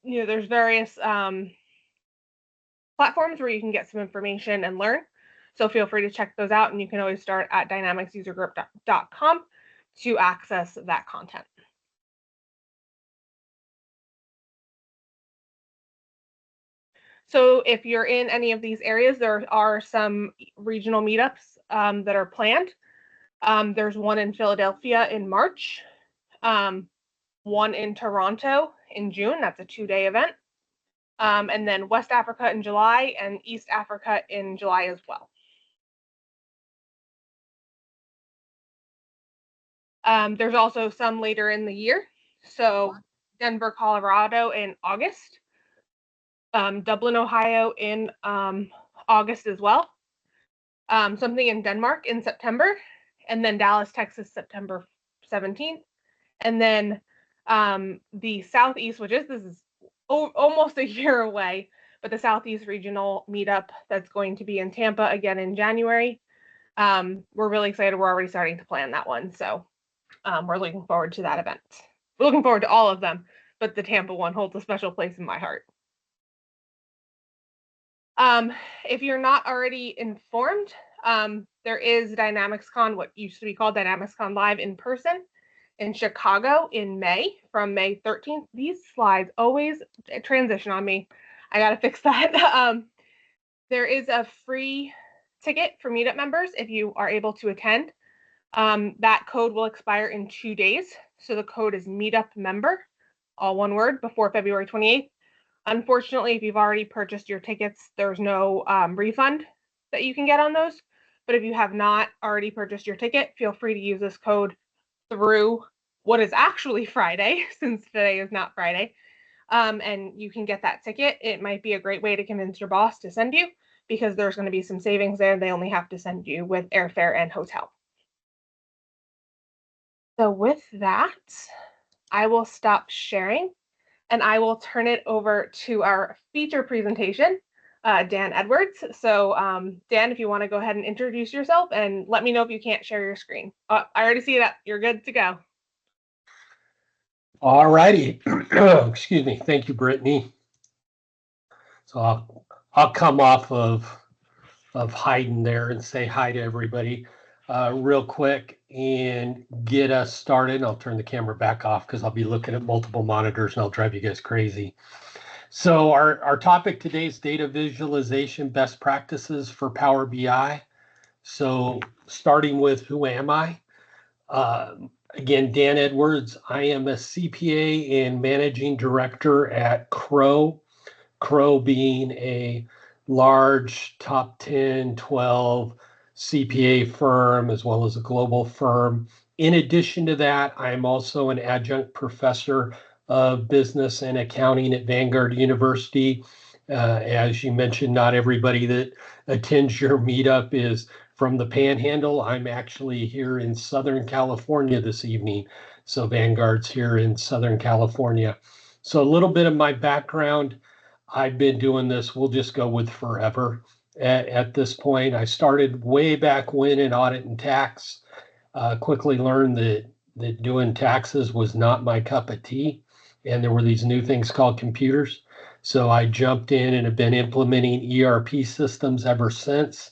There's various platforms where you can get some information and learn. So feel free to check those out, and you can always start at dynamicsusergroup.com to access that content. So if you're in any of these areas, there are some regional meetups that are planned. There's one in Philadelphia in March, one in Toronto in June. That's a 2-day event. And then West Africa in July and East Africa in July as well. There's also some later in the year. So Denver, Colorado in August. Dublin, Ohio in August as well. Something in Denmark in September. And then Dallas, Texas, September 17th. And then the Southeast, this is almost a year away, but the Southeast Regional Meetup that's going to be in Tampa again in January. We're really excited. We're already starting to plan that one. So we're looking forward to that event. We're looking forward to all of them, but the Tampa one holds a special place in my heart. If you're not already informed, there is DynamicsCon, what used to be called DynamicsCon Live in person in Chicago in May, from May 13th. These slides always transition on me. I got to fix that. There is a free ticket for meetup members if you are able to attend. That code will expire in 2 days. So the code is meetup member, all one word, before February 28th. Unfortunately, if you've already purchased your tickets, there's no refund that you can get on those. But if you have not already purchased your ticket, feel free to use this code through what is actually Friday, since today is not Friday. And you can get that ticket. It might be a great way to convince your boss to send you, because there's going to be some savings there. They only have to send you with airfare and hotel. So with that, I will stop sharing and I will turn it over to our feature presentation, Dan Edwards. So Dan, if you want to go ahead and introduce yourself and let me know if you can't share your screen. I already see that. You're good to go. All righty. Excuse me. Thank you, Brittany. So I'll come off of hiding there and say hi to everybody real quick and get us started. I'll turn the camera back off because I'll be looking at multiple monitors and I'll drive you guys crazy. So our topic today is data visualization best practices for Power BI. So starting with who am I? Again, Dan Edwards. I am a CPA and managing director at Crow. Crow being a large top 10, 12 CPA firm, as well as a global firm. In addition to that, I'm also an adjunct professor of business and accounting at Vanguard University. As you mentioned, not everybody that attends your meetup is from the Panhandle. I'm actually here in Southern California this evening. So Vanguard's here in Southern California. So a little bit of my background. I've been doing this, we'll just go with forever at this point. I started way back when in audit and tax. Quickly learned that doing taxes was not my cup of tea. And there were these new things called computers. So I jumped in and have been implementing ERP systems ever since.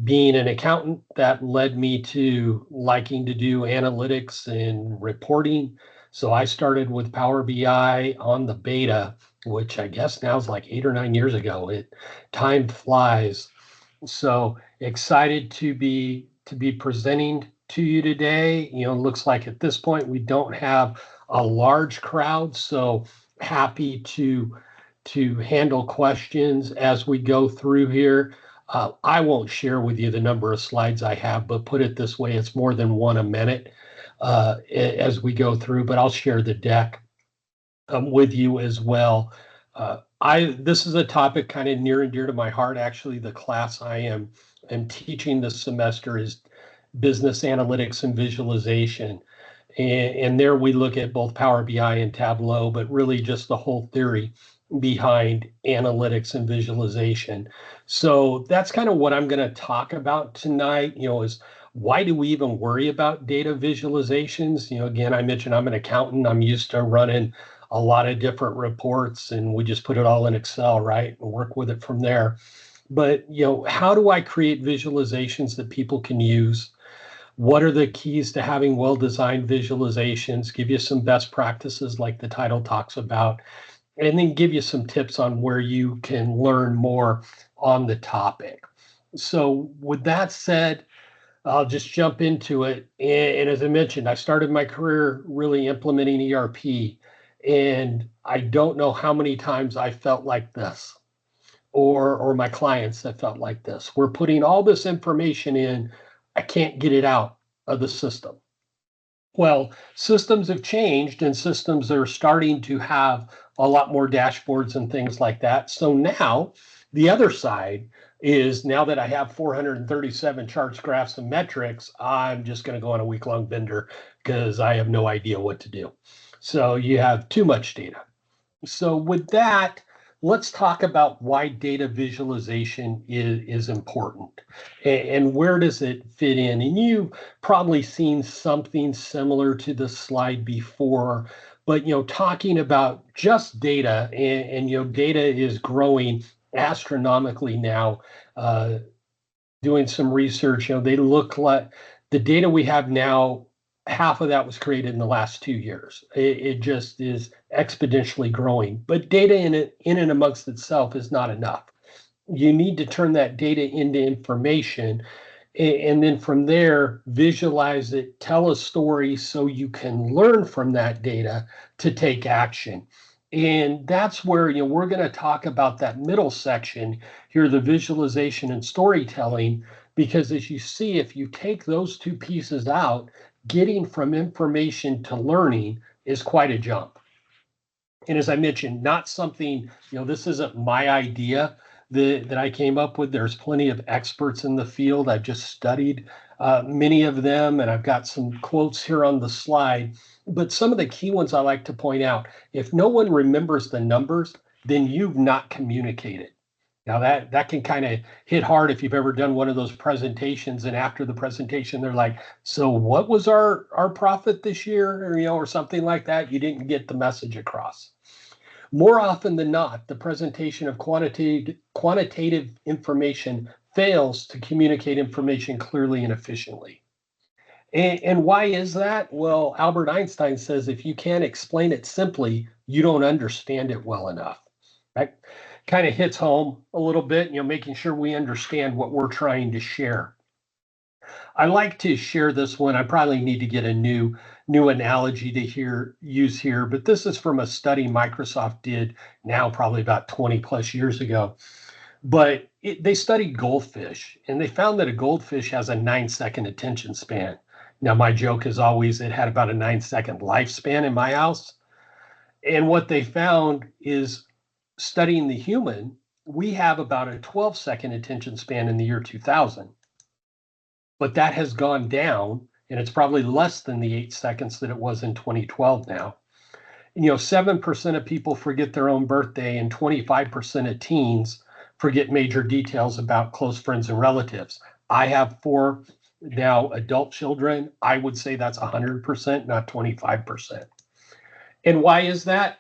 Being an accountant, that led me to liking to do analytics and reporting. So I started with Power BI on the beta, which I guess now is like 8 or 9 years ago. Time flies. So excited to be presenting to you today. You know, it looks like at this point we don't have a large crowd, so happy to handle questions as we go through here. I won't share with you the number of slides I have, but put it this way, it's more than one a minute as we go through, but I'll share the deck with you as well. This is a topic kind of near and dear to my heart. Actually, the class I am teaching this semester is business analytics and visualization. And there we look at both Power BI and Tableau, but really just the whole theory behind analytics and visualization. So that's kind of what I'm going to talk about tonight, is Why do we even worry about data visualizations? Again, I mentioned I'm an accountant. I'm used to running a lot of different reports, and we just put it all in Excel, right? And work with it from there. But, how do I create visualizations that people can use? What are the keys to having well-designed visualizations? Give you some best practices like the title talks about, and then give you some tips on where you can learn more on the topic. So with that said, I'll just jump into it. And as I mentioned, I started my career really implementing ERP, and I don't know how many times I felt like this, or my clients that felt like this. We're putting all this information in, I can't get it out of the system. Well, systems have changed, and systems are starting to have a lot more dashboards and things like that. So now the other side is, now that I have 437 charts, graphs, and metrics, I'm just going to go on a week-long bender because I have no idea what to do. So you have too much data. So with that, let's talk about why data visualization is important, and where does it fit in. And you've probably seen something similar to the slide before, but talking about just data, and data is growing astronomically now. Doing some research, they look like the data we have now, half of that was created in the last 2 years. It just is exponentially growing. But data in and amongst itself is not enough. You need to turn that data into information, and then from there, visualize it, tell a story so you can learn from that data to take action. And that's where, we're going to talk about that middle section here, the visualization and storytelling, because as you see, if you take those two pieces out, getting from information to learning is quite a jump. And as I mentioned, not something, this isn't my idea that I came up with. There's plenty of experts in the field. I've just studied many of them, and I've got some quotes here on the slide. But some of the key ones I like to point out: if no one remembers the numbers, then you've not communicated. Now that can kind of hit hard if you've ever done one of those presentations, and after the presentation, they're like, "So what was our profit this year?" Or something like that. You didn't get the message across. More often than not, the presentation of quantitative information fails to communicate information clearly and efficiently. And why is that? Well, Albert Einstein says if you can't explain it simply, you don't understand it well enough. That kind of hits home a little bit, making sure we understand what we're trying to share. I like to share this one. I probably need to get a new analogy to use here, but this is from a study Microsoft did now probably about 20 plus years ago. But they studied goldfish, and they found that a goldfish has a 9-second attention span. Now, my joke is always it had about a 9-second lifespan in my house. And what they found is, studying the human, we have about a 12-second attention span in the year 2000. But that has gone down, and it's probably less than the 8 seconds that it was in 2012 now. 7% of people forget their own birthday, and 25% of teens forget major details about close friends and relatives. I have 4 now adult children. I would say that's 100%, not 25%. And why is that?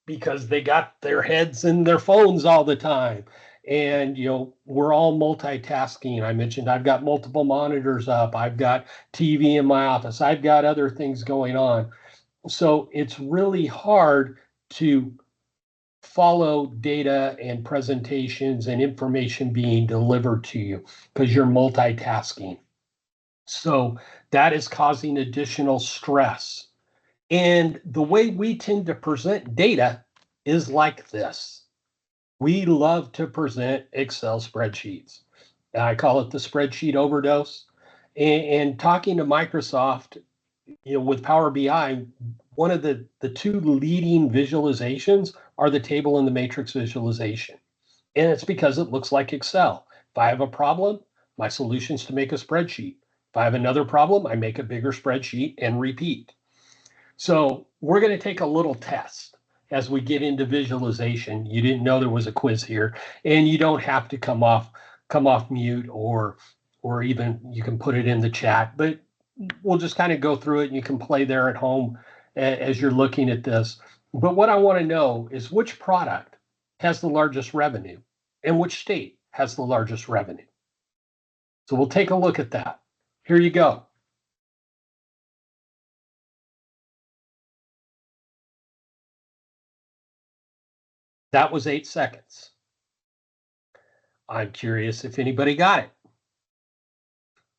Because they got their heads in their phones all the time. And, we're all multitasking. I mentioned I've got multiple monitors up. I've got TV in my office. I've got other things going on. So it's really hard to follow data and presentations and information being delivered to you because you're multitasking. So that is causing additional stress. And the way we tend to present data is like this. We love to present Excel spreadsheets. I call it the spreadsheet overdose. And talking to Microsoft, with Power BI, one of the two leading visualizations are the table and the matrix visualization. And it's because it looks like Excel. If I have a problem, my solution is to make a spreadsheet. If I have another problem, I make a bigger spreadsheet and repeat. So we're going to take a little test as we get into visualization. You didn't know there was a quiz here, and you don't have to come off mute or or even you can put it in the chat, but we'll just kind of go through it and you can play there at home as you're looking at this. But what I want to know is which product has the largest revenue and which state has the largest revenue. So we'll take a look at that. Here you go. That was 8 seconds. I'm curious if anybody got it.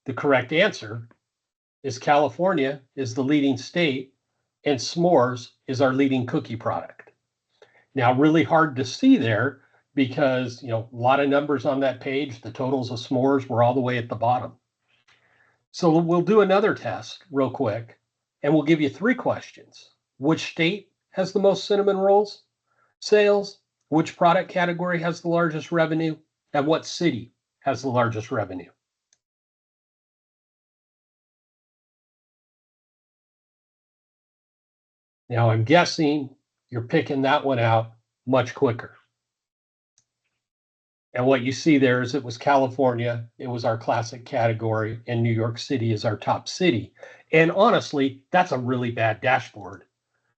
The correct answer is California is the leading state and s'mores is our leading cookie product. Now, really hard to see there because, a lot of numbers on that page. The totals of s'mores were all the way at the bottom. So we'll do another test real quick and we'll give you 3 questions. Which state has the most cinnamon rolls sales? Which product category has the largest revenue? And what city has the largest revenue? Now, I'm guessing you're picking that one out much quicker. And what you see there is it was California, it was our classic category, and New York City is our top city. And honestly, that's a really bad dashboard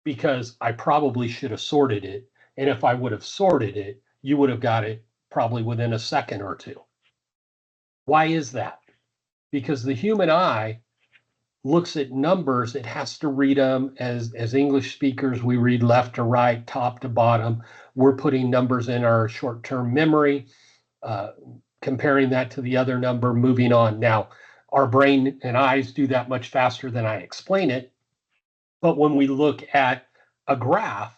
because I probably should have sorted it. And if I would have sorted it, you would have got it probably within a second or two. Why is that? Because the human eye looks at numbers, it has to read them as English speakers. We read left to right, top to bottom. We're putting numbers in our short-term memory, comparing that to the other number, moving on. Now, our brain and eyes do that much faster than I explain it. But when we look at a graph,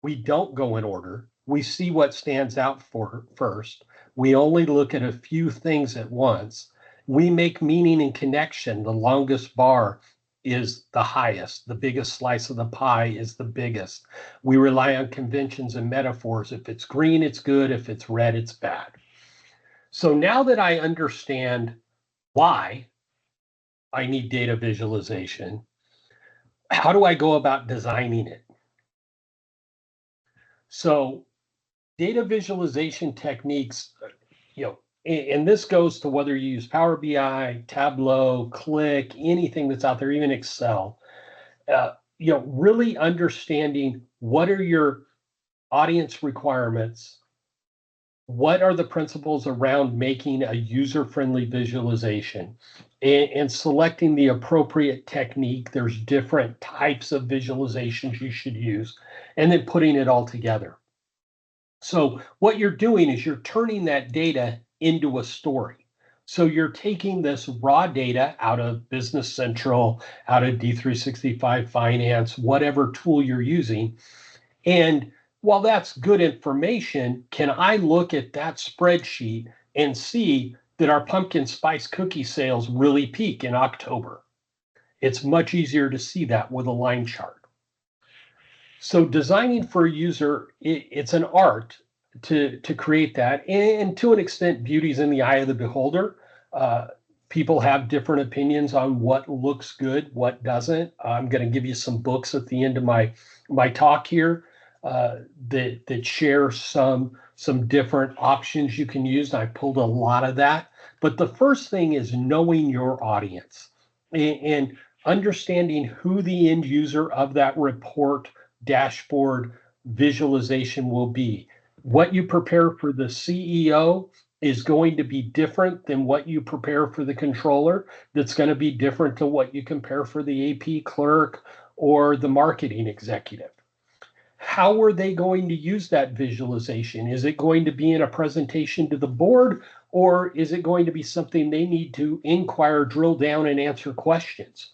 we don't go in order. We see what stands out for first. We only look at a few things at once. We make meaning and connection. The longest bar is the highest. The biggest slice of the pie is the biggest. We rely on conventions and metaphors. If it's green, it's good. If it's red, it's bad. So now that I understand why I need data visualization, how do I go about designing it? So data visualization techniques, and this goes to whether you use Power BI, Tableau, Click, anything that's out there, even Excel, really understanding what are your audience requirements, what are the principles around making a user-friendly visualization, and selecting the appropriate technique. There's different types of visualizations you should use, and then putting it all together. So what you're doing is you're turning that data into a story. So you're taking this raw data out of Business Central, out of D365 Finance, whatever tool you're using. And while that's good information, can I look at that spreadsheet and see that our pumpkin spice cookie sales really peak in October? It's much easier to see that with a line chart. So designing for a user, it's an art to create that. And to an extent, beauty's in the eye of the beholder. People have different opinions on what looks good, what doesn't. I'm going to give you some books at the end of my talk here that share some different options you can use. I pulled a lot of that. But the first thing is knowing your audience and understanding who the end user of that report, dashboard, visualization will be. What you prepare for the CEO is going to be different than what you prepare for the controller. That's going to be different to what you compare for the AP clerk or the marketing executive. How are they going to use that visualization? Is it going to be in a presentation to the board, or is it going to be something they need to inquire, drill down, and answer questions?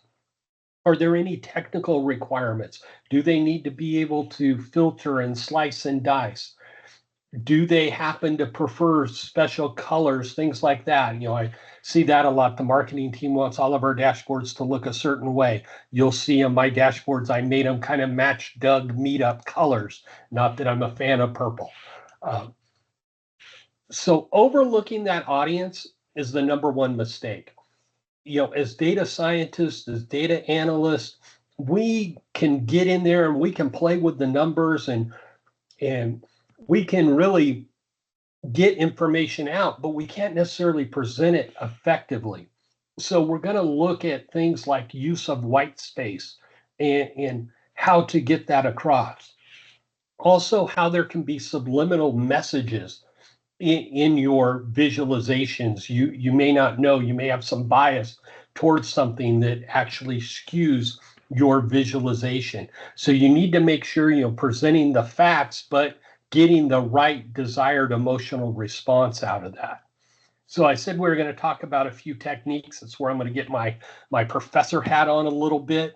Are there any technical requirements? Do they need to be able to filter and slice and dice? Do they happen to prefer special colors, things like that? I see that a lot. The marketing team wants all of our dashboards to look a certain way. You'll see on my dashboards, I made them kind of match Doug Meetup colors. Not that I'm a fan of purple. So overlooking that audience is the number one mistake. As data scientists, as data analysts, we can get in there and we can play with the numbers and we can really get information out, but we can't necessarily present it effectively. So we're going to look at things like use of white space and how to get that across. Also, how there can be subliminal messages in your visualizations. You may not know, you may have some bias towards something that actually skews your visualization. So you need to make sure you're presenting the facts, but getting the right desired emotional response out of that. So I said we were going to talk about a few techniques. That's where I'm going to get my professor hat on a little bit.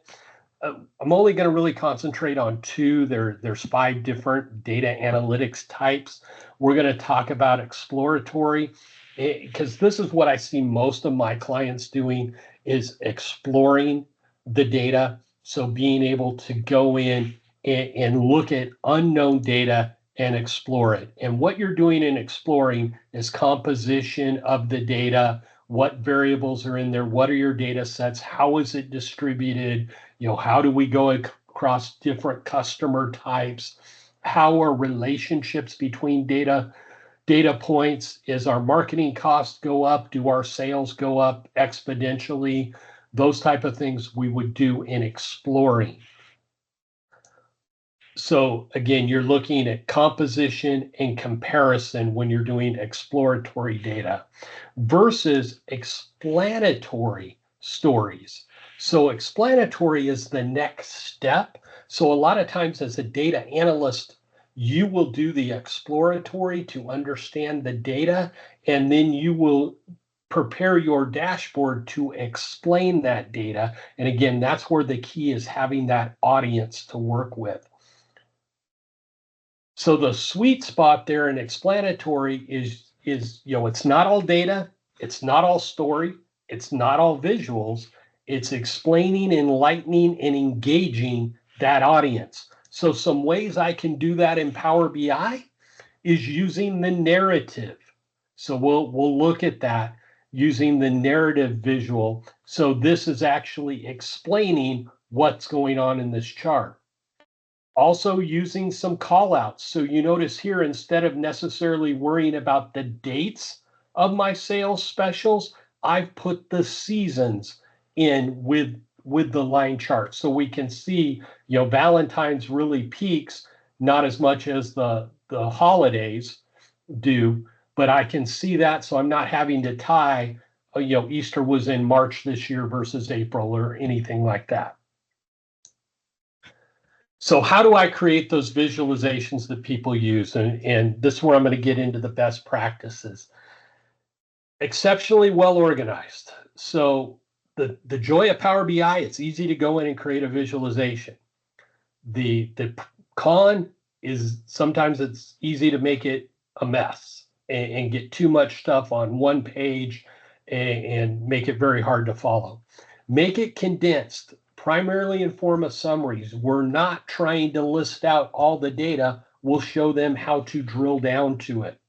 I'm only going to really concentrate on two. There's 5 different data analytics types. We're going to talk about exploratory, because this is what I see most of my clients doing, is exploring the data. So being able to go in and look at unknown data and explore it. And what you're doing in exploring is composition of the data, what variables are in there, what are your data sets, how is it distributed, how do we go across different customer types, how are relationships between data points, is our marketing costs go up, do our sales go up exponentially, those type of things we would do in exploring. So again, you're looking at composition and comparison when you're doing exploratory data versus explanatory stories. So explanatory is the next step. So a lot of times as a data analyst, you will do the exploratory to understand the data, and then you will prepare your dashboard to explain that data. And again, that's where the key is, having that audience to work with. So the sweet spot there in explanatory is it's not all data, it's not all story, it's not all visuals, it's explaining, enlightening, and engaging that audience. So some ways I can do that in Power BI is using the narrative. So we'll look at that using the narrative visual. So this is actually explaining what's going on in this chart. Also using some call outs. So you notice here, instead of necessarily worrying about the dates of my sales specials, I've put the seasons in with the line chart. So we can see, Valentine's really peaks, not as much as the holidays do, but I can see that. So I'm not having to tie, Easter was in March this year versus April or anything like that. So how do I create those visualizations that people use? And this is where I'm going to get into the best practices. Exceptionally well organized. So the joy of Power BI, it's easy to go in and create a visualization. The con is sometimes it's easy to make it a mess and get too much stuff on one page and make it very hard to follow. Make it condensed, primarily in form of summaries. We're not trying to list out all the data. We'll show them how to drill down to it.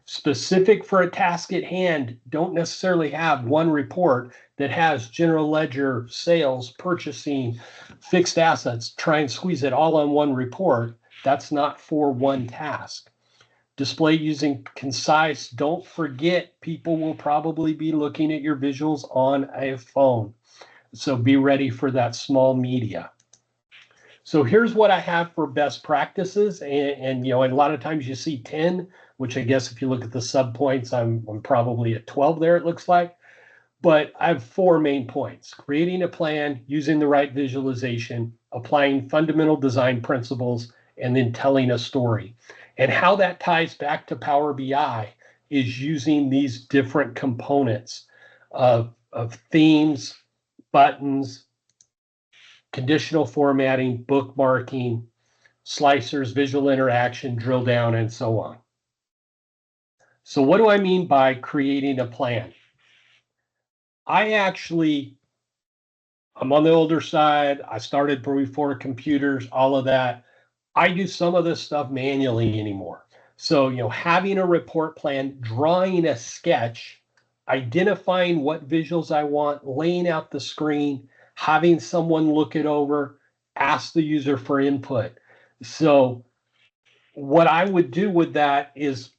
Specific for a task at hand, don't necessarily have one report that has general ledger, sales, purchasing, fixed assets. Try and squeeze it all on one report. That's not for one task. Display using concise. Don't forget, people will probably be looking at your visuals on a phone. So be ready for that small media. So here's what I have for best practices. And a lot of times you see 10, which I guess if you look at the sub points, I'm probably at 12 there, it looks like. But I have 4 main points: creating a plan, using the right visualization, applying fundamental design principles, and then telling a story. And how that ties back to Power BI is using these different components of themes, buttons, conditional formatting, bookmarking, slicers, visual interaction, drill down, and so on. So what do I mean by creating a plan? I'm on the older side. I started before computers, all of that. I do some of this stuff manually anymore. So, having a report plan, drawing a sketch, identifying what visuals I want, laying out the screen, having someone look it over, ask the user for input. So what I would do with that is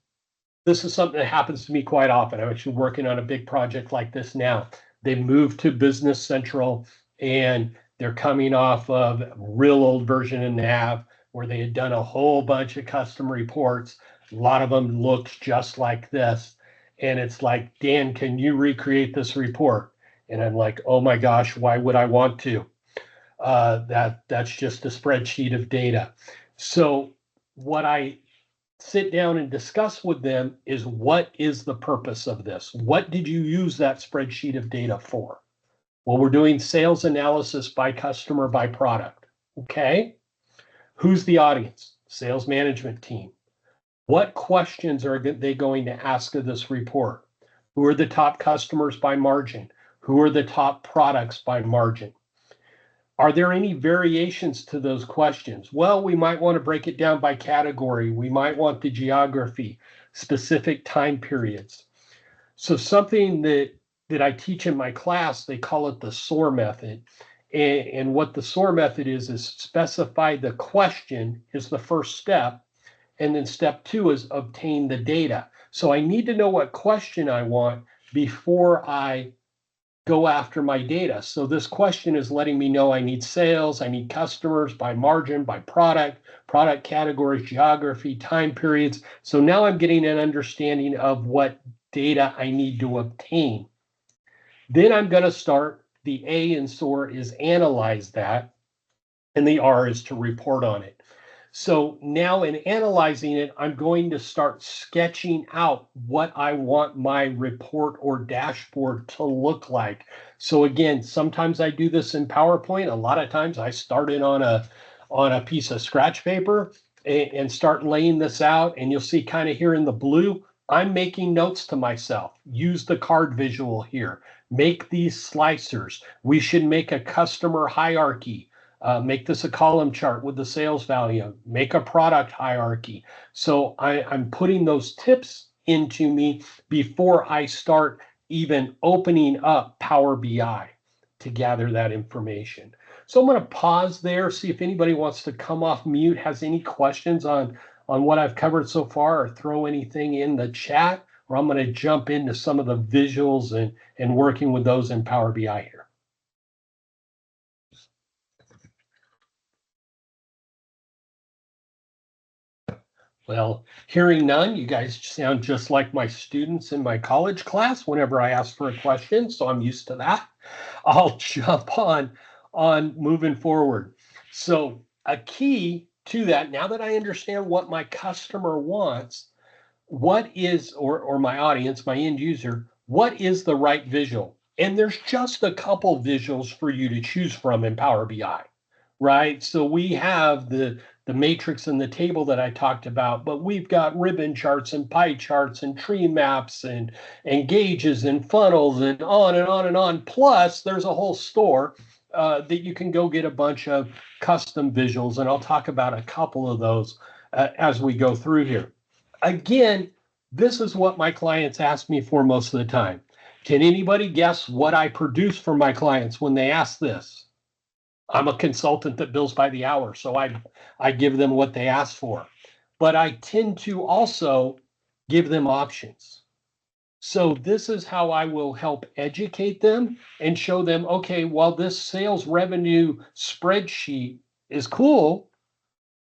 This is something that happens to me quite often. I'm actually working on a big project like this now. They moved to Business Central and they're coming off of a real old version of Nav where they had done a whole bunch of custom reports. A lot of them looked just like this. And it's like, Dan, can you recreate this report? And I'm like, oh my gosh, why would I want to? That's just a spreadsheet of data. So what I sit down and discuss with them is, what is the purpose of this? What did you use that spreadsheet of data for? Well, we're doing sales analysis by customer, by product. Okay. Who's the audience? Sales management team. What questions are they going to ask of this report? Who are the top customers by margin? Who are the top products by margin? Are there any variations to those questions? Well, we might want to break it down by category. We might want the geography, specific time periods. So something that I teach in my class, they call it the SOAR method. And what the SOAR method is specify the question is the first step. And then step 2 is obtain the data. So I need to know what question I want before I go after my data. So this question is letting me know I need sales, I need customers by margin, by product, product categories, geography, time periods. So now I'm getting an understanding of what data I need to obtain. Then I'm going to start, the A in SOAR is analyze that, and the R is to report on it. So now in analyzing it, I'm going to start sketching out what I want my report or dashboard to look like. So again, sometimes I do this in PowerPoint. A lot of times I start it on a piece of scratch paper and start laying this out. And you'll see kind of here in the blue, I'm making notes to myself. Use the card visual here. Make these slicers. We should make a customer hierarchy. Make this a column chart with the sales value, make a product hierarchy. So I'm putting those tips into me before I start even opening up Power BI to gather that information. So I'm going to pause there, see if anybody wants to come off mute, has any questions on what I've covered so far, or throw anything in the chat, or I'm going to jump into some of the visuals and working with those in Power BI here. Well, hearing none, you guys sound just like my students in my college class whenever I ask for a question, so I'm used to that. I'll jump on moving forward. So a key to that, now that I understand what my customer wants, what is, or my audience, my end user, what is the right visual? And there's just a couple visuals for you to choose from in Power BI, right? So we have the matrix and the table that I talked about, but we've got ribbon charts and pie charts and tree maps and gauges and funnels and on and on and on. Plus, there's a whole store that you can go get a bunch of custom visuals, and I'll talk about a couple of those as we go through here. Again, this is what my clients ask me for most of the time. Can anybody guess what I produce for my clients when they ask this? I'm a consultant that bills by the hour, so I give them what they ask for. But I tend to also give them options. So this is how I will help educate them and show them, okay, while this sales revenue spreadsheet is cool,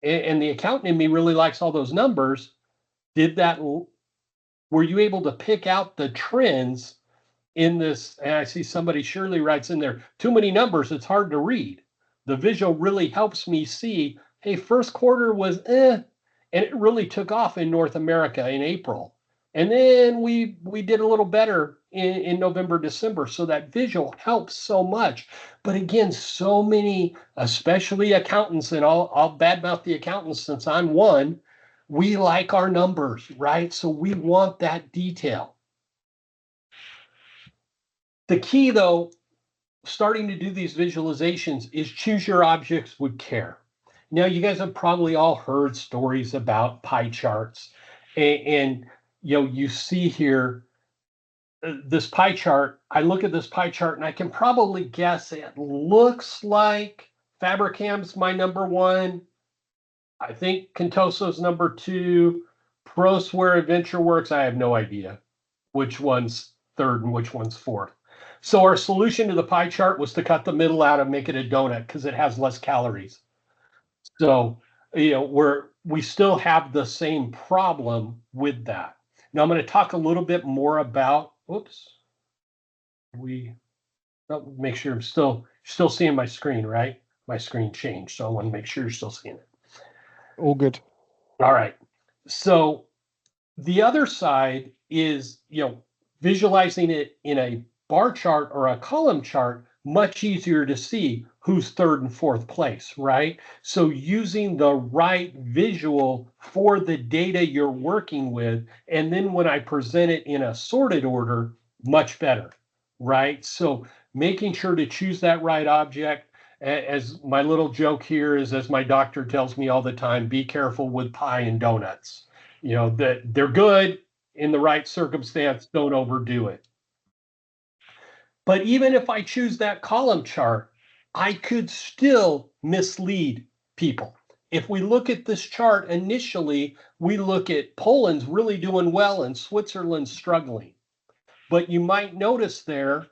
and the accountant in me really likes all those numbers, were you able to pick out the trends in this? And I see somebody surely writes in there, too many numbers, it's hard to read. The visual really helps me see, hey, first quarter was and it really took off in North America in April. And then we did a little better in November, December. So that visual helps so much. But again, so many, especially accountants, and I'll badmouth the accountants since I'm one, we like our numbers, right? So we want that detail. The key, though, starting to do these visualizations is choose your objects with care. Now, you guys have probably all heard stories about pie charts, and you see here this pie chart. I look at this pie chart and I can probably guess it looks like Fabricam's my number one. I think Contoso's number two. Pros where Adventure works, I have no idea which one's third and which one's fourth. So our solution to the pie chart was to cut the middle out and make it a donut because it has less calories. So, we still have the same problem with that. Now I'm going to talk a little bit more about, make sure I'm still seeing my screen, right? My screen changed, so I want to make sure you're still seeing it. All good. All right. So the other side is, visualizing it in a bar chart or a column chart, much easier to see who's third and fourth place, right? So using the right visual for the data you're working with, and then when I present it in a sorted order, much better, right? So making sure to choose that right object. As my little joke here is, as my doctor tells me all the time, be careful with pie and donuts. That they're good in the right circumstance, don't overdo it. But even if I choose that column chart, I could still mislead people. If we look at this chart initially, we look at Poland's really doing well and Switzerland's struggling. But you might notice there,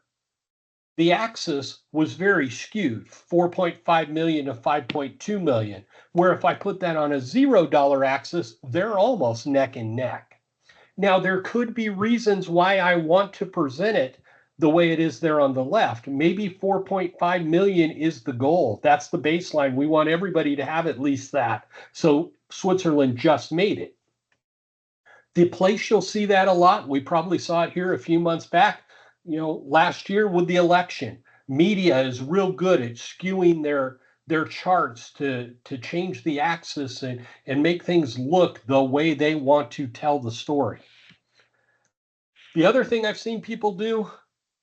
the axis was very skewed, 4.5 million to 5.2 million, where if I put that on a $0 axis, they're almost neck and neck. Now, there could be reasons why I want to present it the way it is there on the left. Maybe 4.5 million is the goal. That's the baseline. We want everybody to have at least that. So Switzerland just made it. The place you'll see that a lot, we probably saw it here a few months back, last year with the election. Media is real good at skewing their charts to change the axis and make things look the way they want to tell the story. The other thing I've seen people do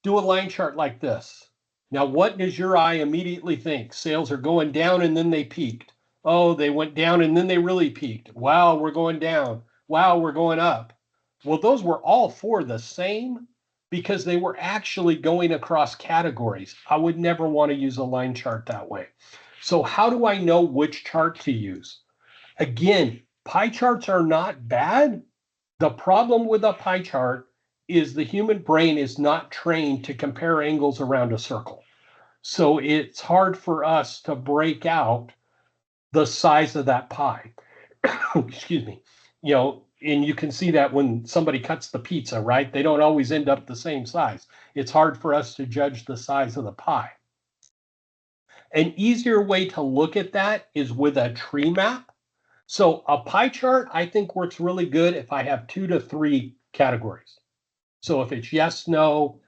a line chart like this. Now, what does your eye immediately think? Sales are going down and then they peaked. Oh, they went down and then they really peaked. Wow, we're going down. Wow, we're going up. Well, those were all four the same because they were actually going across categories. I would never want to use a line chart that way. So how do I know which chart to use? Again, pie charts are not bad. The problem with a pie chart is the human brain is not trained to compare angles around a circle. So it's hard for us to break out the size of that pie. Excuse me. And you can see that when somebody cuts the pizza, right? They don't always end up the same size. It's hard for us to judge the size of the pie. An easier way to look at that is with a tree map. So a pie chart, I think, works really good if I have 2 to 3 categories. So if it's yes, no,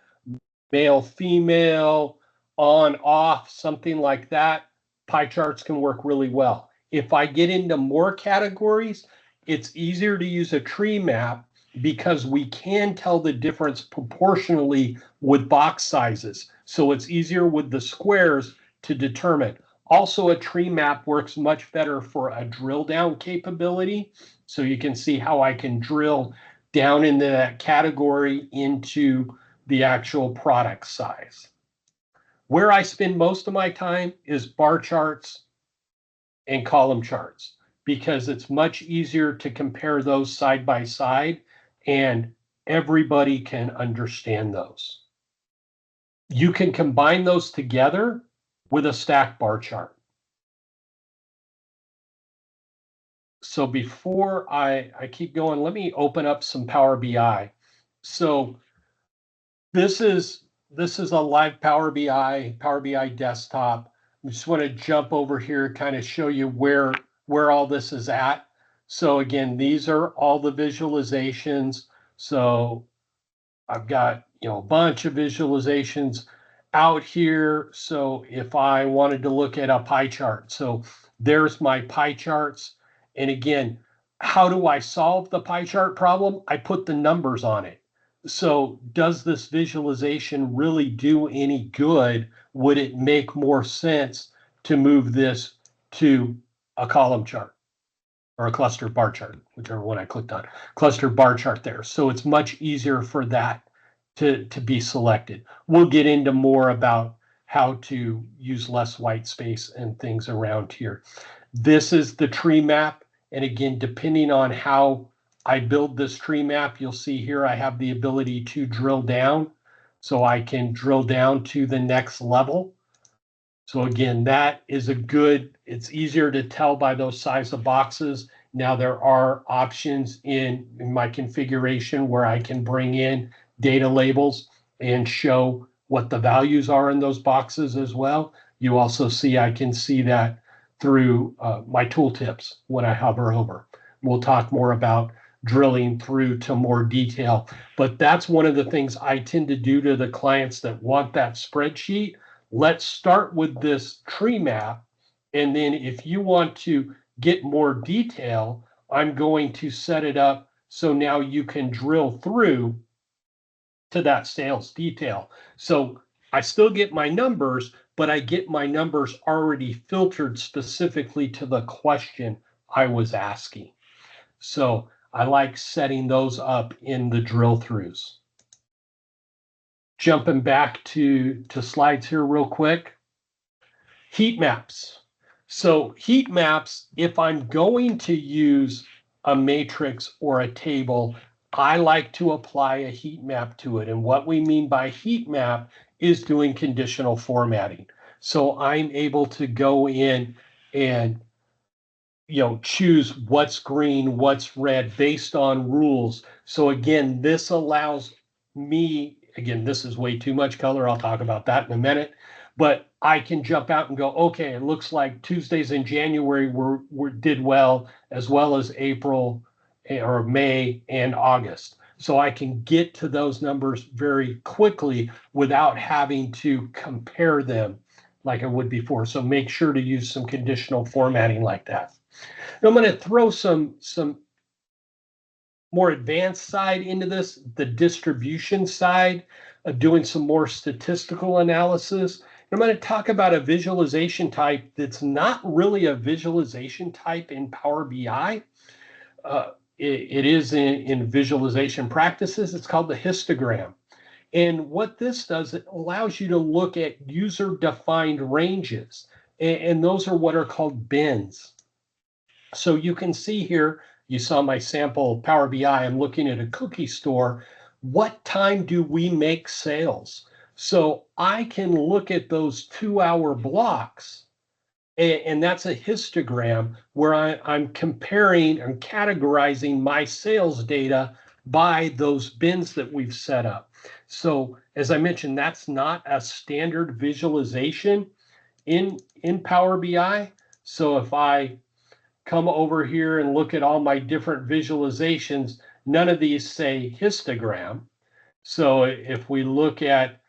male, female, on, off, something like that, pie charts can work really well. If I get into more categories, it's easier to use a tree map because we can tell the difference proportionally with box sizes. So it's easier with the squares to determine. Also, a tree map works much better for a drill down capability. So you can see how I can drill down into that category into the actual product size. Where I spend most of my time is bar charts and column charts because it's much easier to compare those side by side and everybody can understand those. You can combine those together with a stack bar chart. So before I keep going, let me open up some Power BI. So this is a live Power BI desktop. I just want to jump over here, kind of show you where all this is at. So again, these are all the visualizations. So I've got a bunch of visualizations out here. So if I wanted to look at a pie chart, so there's my pie charts. And again, how do I solve the pie chart problem? I put the numbers on it. So does this visualization really do any good? Would it make more sense to move this to a column chart or a cluster bar chart, whichever one I clicked on, cluster bar chart there. So it's much easier for that to be selected. We'll get into more about how to use less white space and things around here. This is the tree map. And again, depending on how I build this tree map. You'll see here I have the ability to drill down. So I can drill down to the next level. So again, that is it's easier to tell by those size of boxes. Now there are options in my configuration where I can bring in data labels and show what the values are in those boxes as well. You also see, I can see that through my tooltips when I hover over. We'll talk more about drilling through to more detail, but that's one of the things I tend to do to the clients that want that spreadsheet. Let's start with this tree map. And then if you want to get more detail, I'm going to set it up so now you can drill through to that sales detail. So I still get my numbers, but I get my numbers already filtered specifically to the question I was asking. So I like setting those up in the drill throughs. Jumping back to slides here real quick. Heat maps. So heat maps, if I'm going to use a matrix or a table, I like to apply a heat map to it. And what we mean by heat map is doing conditional formatting. So I'm able to go in and choose what's green, what's red based on rules. So again, this allows me, again, this is way too much color. I'll talk about that in a minute, but I can jump out and go, okay, it looks like Tuesdays in January did well as April or May and August. So I can get to those numbers very quickly without having to compare them like I would before. So make sure to use some conditional formatting like that. I'm going to throw some more advanced side into this, the distribution side of doing some more statistical analysis. I'm going to talk about a visualization type that's not really a visualization type in Power BI. It is in visualization practices. It's called the histogram. And what this does, it allows you to look at user-defined ranges. And those are what are called bins. So you can see here, you saw my sample Power BI, I'm looking at a cookie store. What time do we make sales? So I can look at those 2-hour blocks, and that's a histogram where I'm comparing and categorizing my sales data by those bins that we've set up. So as I mentioned, that's not a standard visualization in Power BI. So if I come over here and look at all my different visualizations, none of these say histogram. So if we look at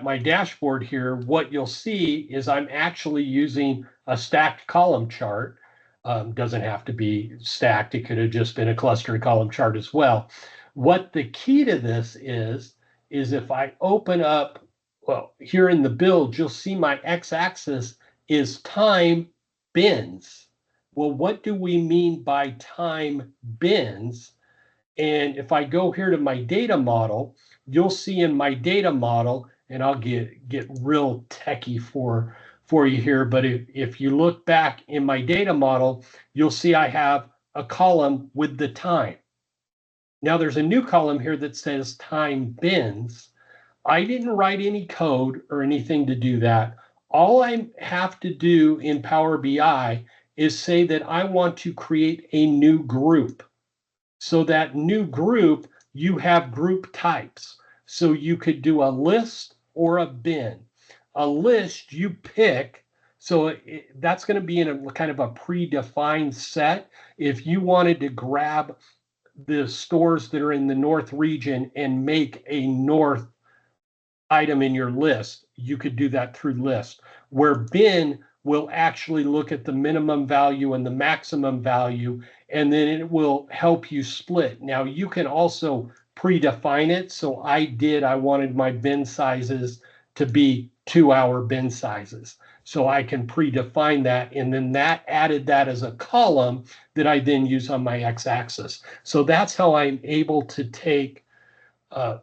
my dashboard here, what you'll see is I'm actually using a stacked column chart. Doesn't have to be stacked. It could have just been a cluster column chart as well. What the key to this is if I open up, well, here in the build, you'll see my x-axis is time bins. Well, what do we mean by time bins? And if I go here to my data model, you'll see in my data model, and I'll get real techie for you here, but if you look back in my data model, you'll see I have a column with the time. Now there's a new column here that says time bins. I didn't write any code or anything to do that. All I have to do in Power BI is say that I want to create a new group. So that new group, you have group types. So you could do a list or a bin. A list you pick, so that's going to be in a kind of a predefined set. If you wanted to grab the stores that are in the North region and make a North item in your list, you could do that through list, where bin will actually look at the minimum value and the maximum value, and then it will help you split. Now you can also predefine it. So I wanted my bin sizes to be 2-hour bin sizes. So I can predefine that, and then that added that as a column that I then use on my x-axis. So that's how I'm able to take a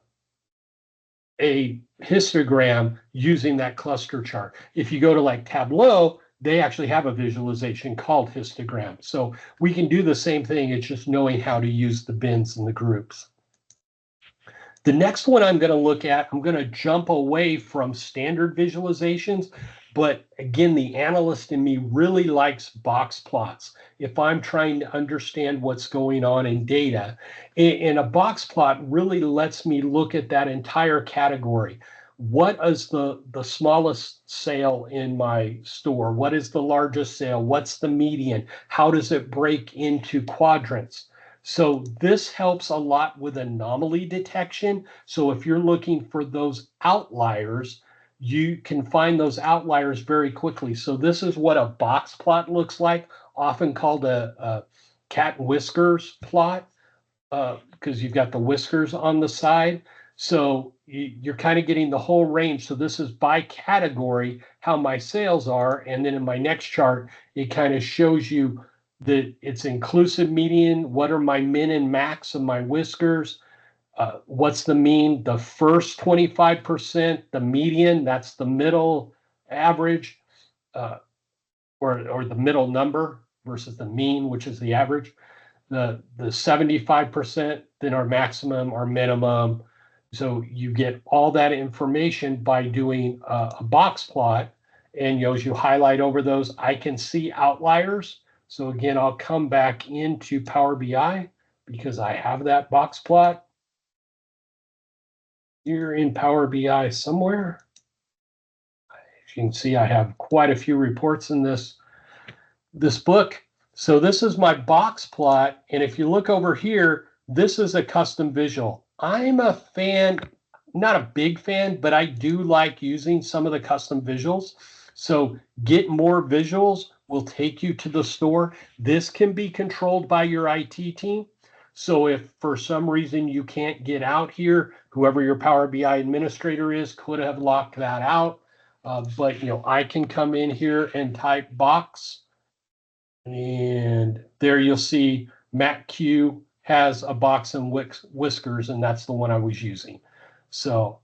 histogram using that cluster chart. If you go to like Tableau, they actually have a visualization called histogram. So we can do the same thing. It's just knowing how to use the bins and the groups. The next one I'm going to look at, I'm going to jump away from standard visualizations, but again, the analyst in me really likes box plots. If I'm trying to understand what's going on in data, and a box plot really lets me look at that entire category. What is the smallest sale in my store? What is the largest sale? What's the median? How does it break into quadrants? So this helps a lot with anomaly detection. So if you're looking for those outliers, you can find those outliers very quickly. So this is what a box plot looks like, often called a cat and whiskers plot, because you've got the whiskers on the side. So you're kind of getting the whole range. So this is by category how my sales are. And then in my next chart, it kind of shows you that it's inclusive median. What are my min and max of my whiskers? What's the mean? The first 25%, the median, that's the middle average, or the middle number versus the mean, which is the average. The 75%, then our maximum, our minimum. So you get all that information by doing a box plot. And as you highlight over those, I can see outliers. So again, I'll come back into Power BI because I have that box plot here in Power BI somewhere. As you can see, I have quite a few reports in this book. So this is my box plot. And if you look over here, this is a custom visual. I'm a fan, not a big fan, but I do like using some of the custom visuals. So get more visuals will take you to the store. This can be controlled by your IT team. So if for some reason you can't get out here, whoever your Power BI administrator is could have locked that out. But I can come in here and type box. And there you'll see Matt Q has a box and whiskers, and that's the one I was using. So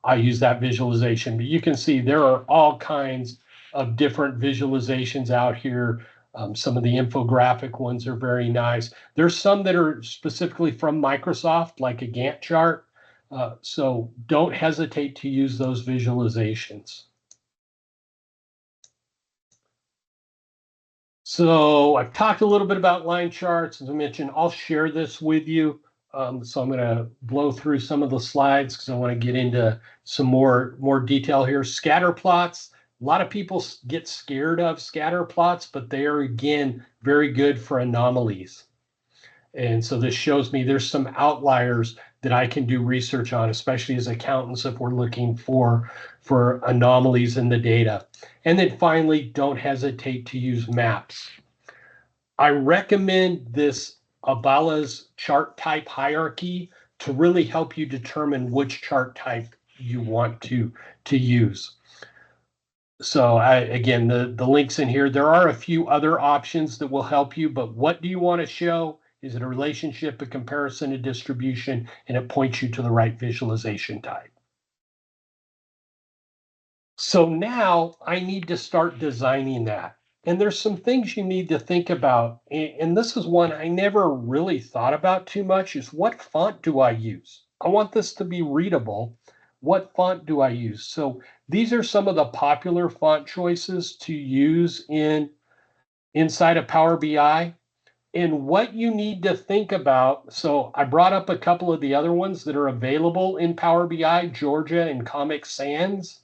I use that visualization. But you can see there are all kinds of different visualizations out here. Some of the infographic ones are very nice. There's some that are specifically from Microsoft, like a Gantt chart. So don't hesitate to use those visualizations. So I've talked a little bit about line charts. As I mentioned, I'll share this with you. So I'm going to blow through some of the slides because I want to get into some more detail here. Scatter plots. A lot of people get scared of scatter plots, but they are, again, very good for anomalies. And so this shows me there's some outliers that I can do research on, especially as accountants if we're looking for anomalies in the data. And then finally, don't hesitate to use maps. I recommend this Abala's chart type hierarchy to really help you determine which chart type you want to use. So again, the links in here, there are a few other options that will help you, but what do you want to show? Is it a relationship, a comparison, a distribution, and it points you to the right visualization type. So now I need to start designing that. And there's some things you need to think about. And this is one I never really thought about too much, is what font do I use? I want this to be readable. What font do I use? So these are some of the popular font choices to use inside of Power BI. And what you need to think about, so I brought up a couple of the other ones that are available in Power BI, Georgia and Comic Sans.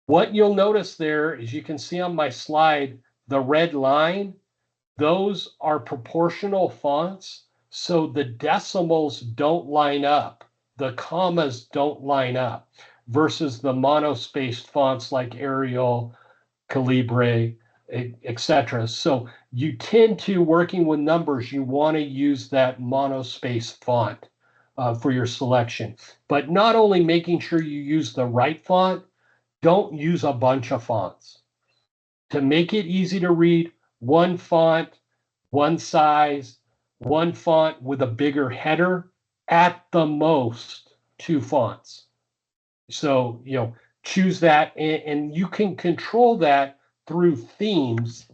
What you'll notice there is you can see on my slide, the red line, those are proportional fonts. So the decimals don't line up. The commas don't line up versus the monospaced fonts like Arial, Calibre, etc. So you tend to, working with numbers, you want to use that monospace font for your selection. But not only making sure you use the right font, don't use a bunch of fonts. To make it easy to read, one font, one size, one font with a bigger header, at the most 2 fonts. So, choose that, and you can control that through themes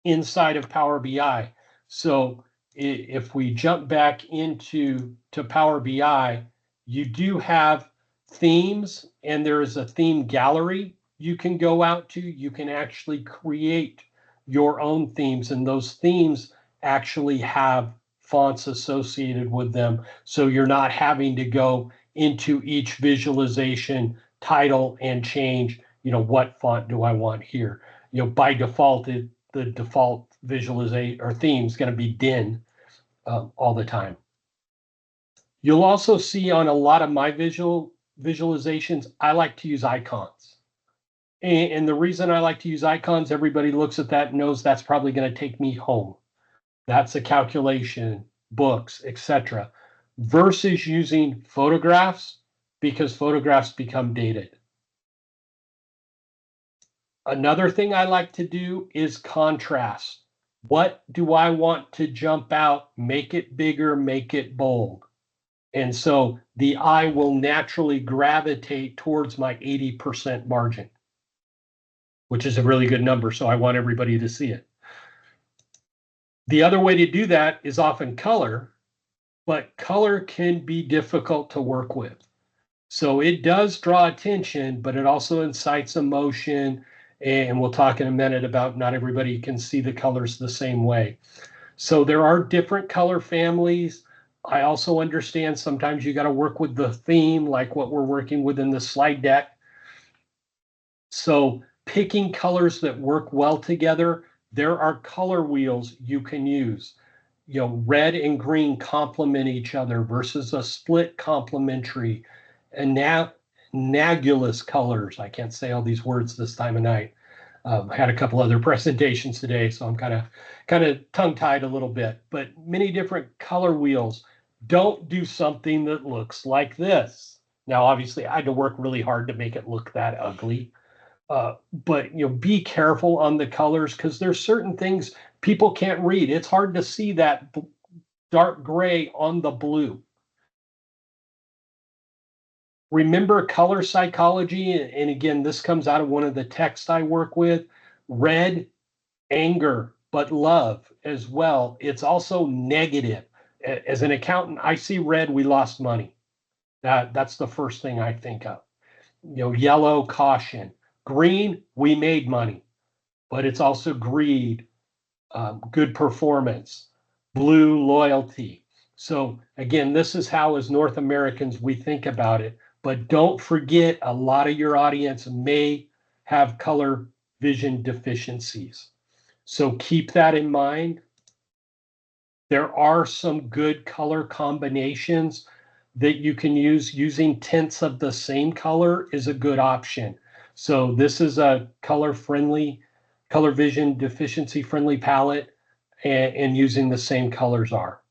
inside of Power BI. So if we jump back into Power BI, you do have themes, and there is a theme gallery you can go out to. You can actually create your own themes, and those themes actually have fonts associated with them. So you're not having to go into each visualization title and change, what font do I want here? By default, the default visualization or theme is going to be DIN all the time. You'll also see on a lot of my visualizations, I like to use icons. And the reason I like to use icons, everybody looks at that and knows that's probably going to take me home. That's a calculation, books, etc. Versus using photographs, because photographs become dated. Another thing I like to do is contrast. What do I want to jump out, make it bigger, make it bold? And so the eye will naturally gravitate towards my 80% margin, which is a really good number. So I want everybody to see it. The other way to do that is often color, but color can be difficult to work with. So it does draw attention, but it also incites emotion. And we'll talk in a minute about not everybody can see the colors the same way. So there are different color families. I also understand sometimes you got to work with the theme, like what we're working with in the slide deck. So picking colors that work well together, there are color wheels you can use. Red and green complement each other versus a split complementary. Analogous colors. I can't say all these words this time of night. I had a couple other presentations today, so I'm kind of tongue-tied a little bit. But many different color wheels. Don't do something that looks like this. Now, obviously, I had to work really hard to make it look that ugly. But be careful on the colors, because there's certain things people can't read. It's hard to see that dark gray on the blue. Remember color psychology, and again, this comes out of one of the texts I work with. Red, anger, but love as well. It's also negative. As an accountant, I see red, we lost money. That's the first thing I think of. Yellow, caution. Green, we made money, but it's also greed, good performance. Blue, loyalty. So again, this is how, as North Americans, we think about it. But don't forget, a lot of your audience may have color vision deficiencies. So keep that in mind. There are some good color combinations that you can use. Using tints of the same color is a good option. So this is a color vision deficiency friendly palette, and using the same colors are.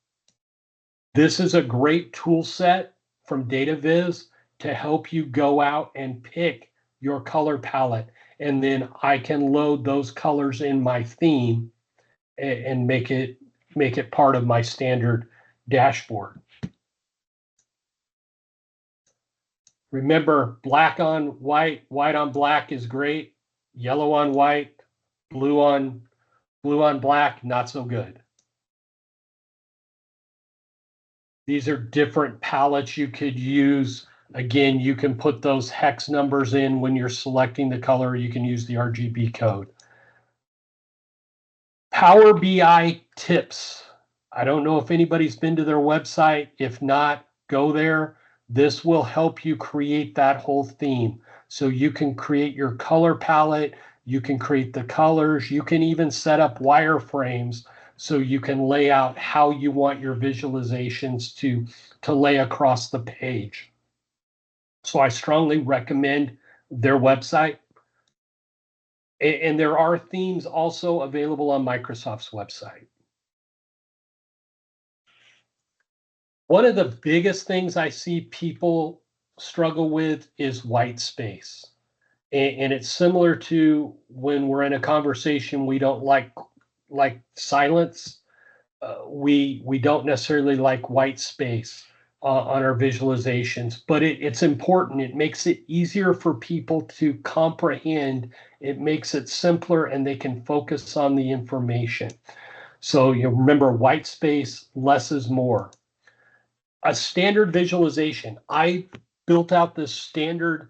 This is a great tool set from DataViz to help you go out and pick your color palette. And then I can load those colors in my theme and make it part of my standard dashboard. Remember, black on white, white on black is great. Yellow on white, blue on black, not so good. These are different palettes you could use. Again, you can put those hex numbers in when you're selecting the color. You can use the RGB code. Power BI tips. I don't know if anybody's been to their website. If not, go there. This will help you create that whole theme. So you can create your color palette. You can create the colors. You can even set up wireframes so you can lay out how you want your visualizations to lay across the page. So I strongly recommend their website. And there are themes also available on Microsoft's website. One of the biggest things I see people struggle with is white space. And it's similar to when we're in a conversation, we don't like silence. We don't necessarily like white space. on our visualizations, but it's important. It makes it easier for people to comprehend. It makes it simpler, and they can focus on the information. So you remember, white space, less is more. A standard visualization. I built out this standard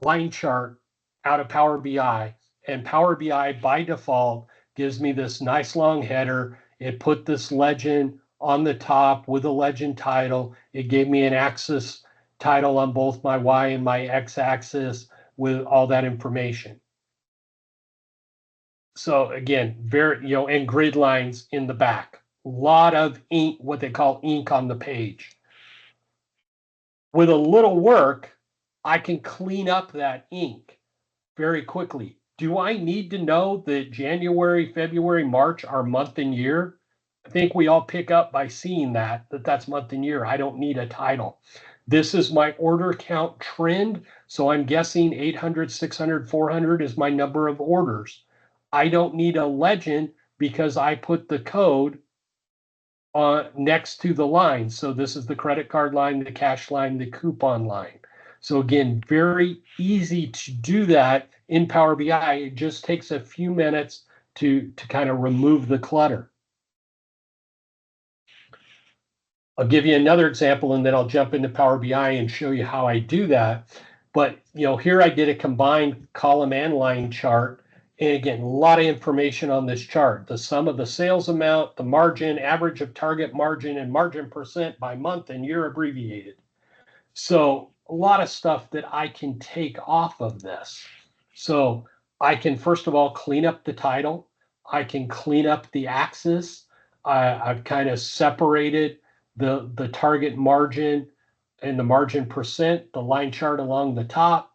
line chart out of Power BI, and Power BI by default gives me this nice long header. It put this legend on the top with a legend title. It gave me an axis title on both my Y and my X axis with all that information. So again, very, and grid lines in the back. A lot of ink, what they call ink on the page. With a little work, I can clean up that ink very quickly. Do I need to know that January, February, March are month and year? I think we all pick up by seeing that's month and year. I don't need a title. This is my order count trend. So I'm guessing 800, 600, 400 is my number of orders. I don't need a legend because I put the code next to the line. So this is the credit card line, the cash line, the coupon line. So again, very easy to do that in Power BI. It just takes a few minutes to kind of remove the clutter. I'll give you another example, and then I'll jump into Power BI and show you how I do that. But here I did a combined column and line chart. And again, a lot of information on this chart. The sum of the sales amount, the margin, average of target margin, and margin percent by month and year abbreviated. So a lot of stuff that I can take off of this. So I can, first of all, clean up the title. I can clean up the axis. I've kind of separated the target margin and the margin percent, the line chart along the top.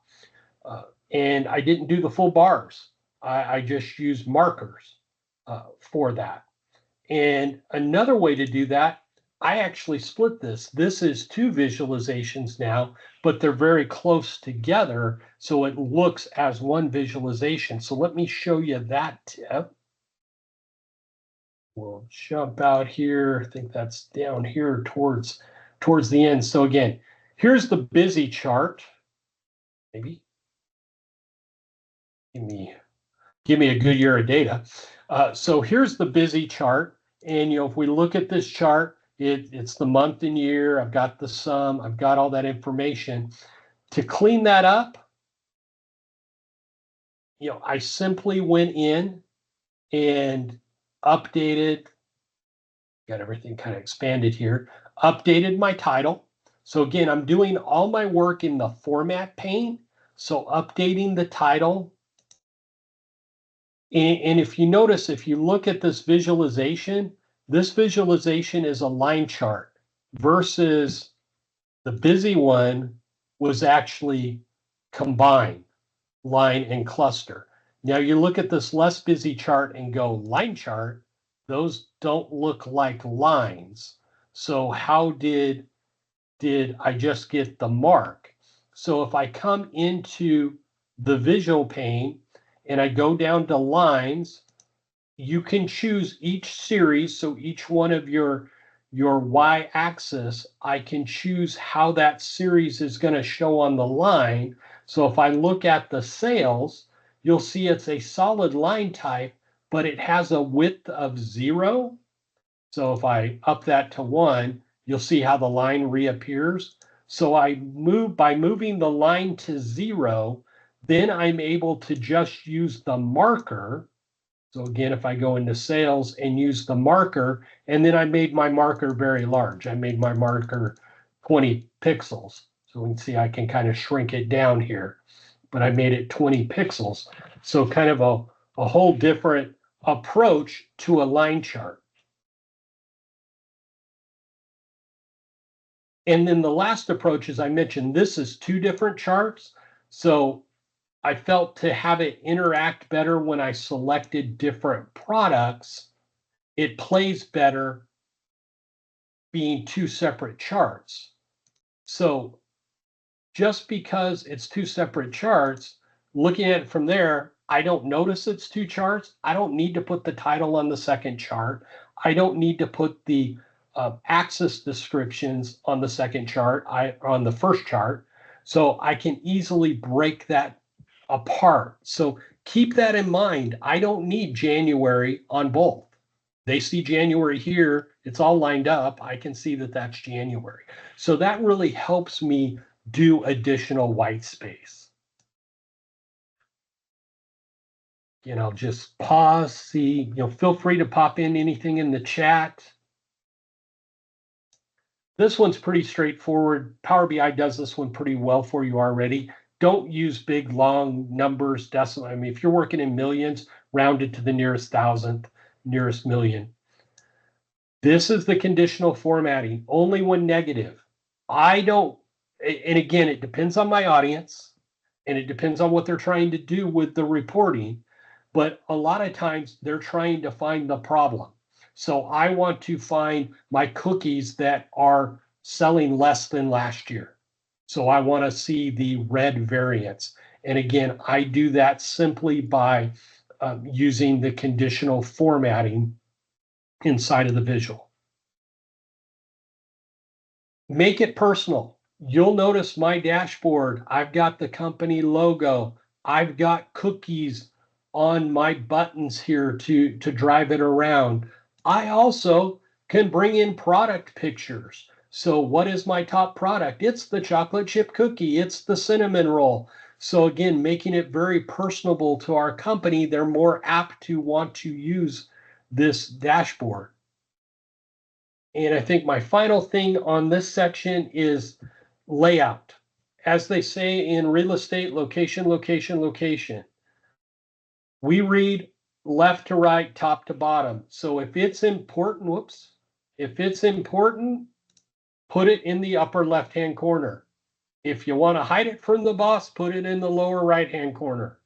And I didn't do the full bars. I just used markers for that. And another way to do that, I actually split this. This is two visualizations now, but they're very close together, so it looks as one visualization. So let me show you that tip. We'll jump out here. I think that's down here towards the end. So again, here's the busy chart. Maybe give me a good year of data. So here's the busy chart. And if we look at this chart, it's the month and year. I've got the sum. I've got all that information. To clean that up, I simply went in and updated, got everything kind of expanded here, updated my title. So again, I'm doing all my work in the format pane. So updating the title. And if you notice, if you look at this visualization is a line chart versus the busy one was actually combined line and cluster. Now you look at this less busy chart and go line chart, those don't look like lines. So how did I just get the mark? So if I come into the visual pane and I go down to lines, you can choose each series. So each one of your y-axis, I can choose how that series is going to show on the line. So if I look at the sales, you'll see it's a solid line type, but it has a width of 0. So if I up that to 1, you'll see how the line reappears. So by moving the line to 0, then I'm able to just use the marker. So again, if I go into sales and use the marker, and then I made my marker very large. I made my marker 20 pixels. So we can see I can kind of shrink it down here, but I made it 20 pixels. So kind of a whole different approach to a line chart. And then the last approach, as I mentioned, this is 2 different charts. So I felt to have it interact better when I selected different products, it plays better being 2 separate charts. So just because it's 2 separate charts, looking at it from there, I don't notice it's 2 charts. I don't need to put the title on the second chart. I don't need to put the axis descriptions on the second chart, on the first chart, so I can easily break that apart. So keep that in mind. I don't need January on both. They see January here, it's all lined up. I can see that that's January. So that really helps me do additional white space. Just pause, see, feel free to pop in anything in the chat. This one's pretty straightforward. Power BI does this one pretty well for you already. Don't use big, long numbers, decimal. I mean, if you're working in millions, round it to the nearest thousandth, nearest million. This is the conditional formatting, only when negative. And again, it depends on my audience, and it depends on what they're trying to do with the reporting. But a lot of times they're trying to find the problem. So I want to find my cookies that are selling less than last year. So I want to see the red variance. And again, I do that simply by using the conditional formatting inside of the visual. Make it personal. You'll notice my dashboard. I've got the company logo. I've got cookies on my buttons here to drive it around. I also can bring in product pictures. So what is my top product? It's the chocolate chip cookie. It's the cinnamon roll. So again, making it very personable to our company, they're more apt to want to use this dashboard. And I think my final thing on this section is layout. As they say in real estate, location, location, location. We read left to right, top to bottom. So if it's important, if it's important, put it in the upper left-hand corner. If you want to hide it from the boss, put it in the lower right-hand corner.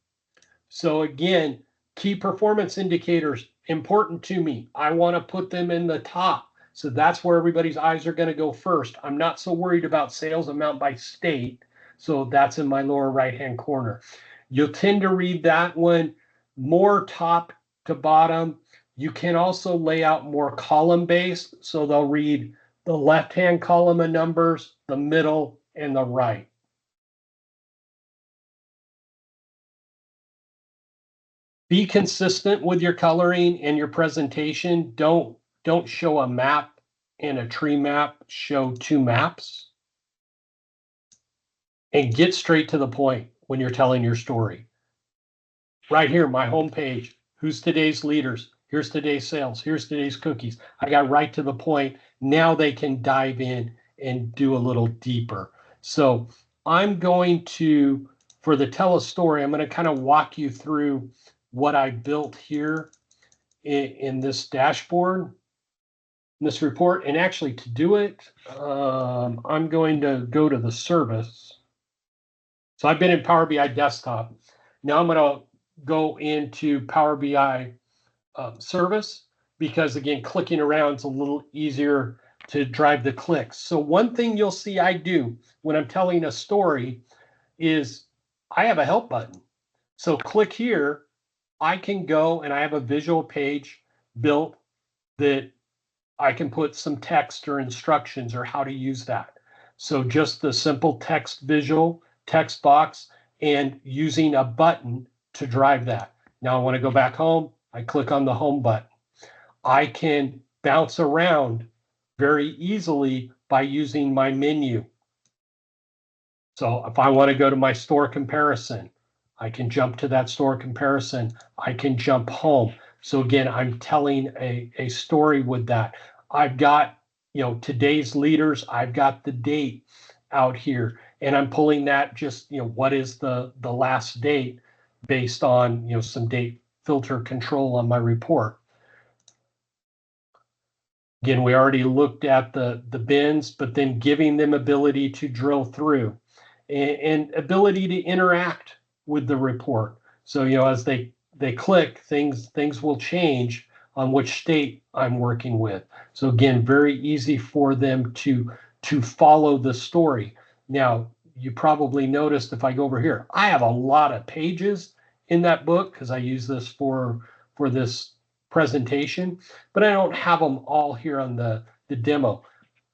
So again, key performance indicators, important to me. I want to put them in the top. So that's where everybody's eyes are going to go first. I'm not so worried about sales amount by state. So that's in my lower right-hand corner. You'll tend to read that one more top to bottom. You can also lay out more column-based. So they'll read the left-hand column of numbers, the middle, and the right. Be consistent with your coloring and your presentation. Don't show a map and a tree map. Show two maps. And get straight to the point when you're telling your story. Right here, my homepage. Who's today's leaders? Here's today's sales. Here's today's cookies. I got right to the point. Now they can dive in and do a little deeper. So I'm going to, for the tell a story, I'm going to kind of walk you through what I built here in this dashboard, in this report. And actually to do it, I'm going to go to the service. So I've been in Power BI desktop. Now I'm going to go into Power BI service, because again, clicking around is a little easier to drive the clicks. So one thing you'll see I do when I'm telling a story is I have a help button. So click here, I can go and I have a visual page built that I can put some text or instructions or how to use that. So just the simple text visual, text box, and using a button to drive that. Now I want to go back home. I click on the home button. I can bounce around very easily by using my menu. So if I want to go to my store comparison, I can jump to that store comparison. I can jump home. So again, I'm telling a story with that. I've got, today's leaders. I've got the date out here, and I'm pulling that just, what is the last date based on, some date filter control on my report. Again, we already looked at the bins, but then giving them ability to drill through and ability to interact with the report. So, as they click, things will change on which state I'm working with. So again, very easy for them to follow the story. Now, you probably noticed if I go over here, I have a lot of pages in that book because I use this for this presentation, but I don't have them all here on the the demo.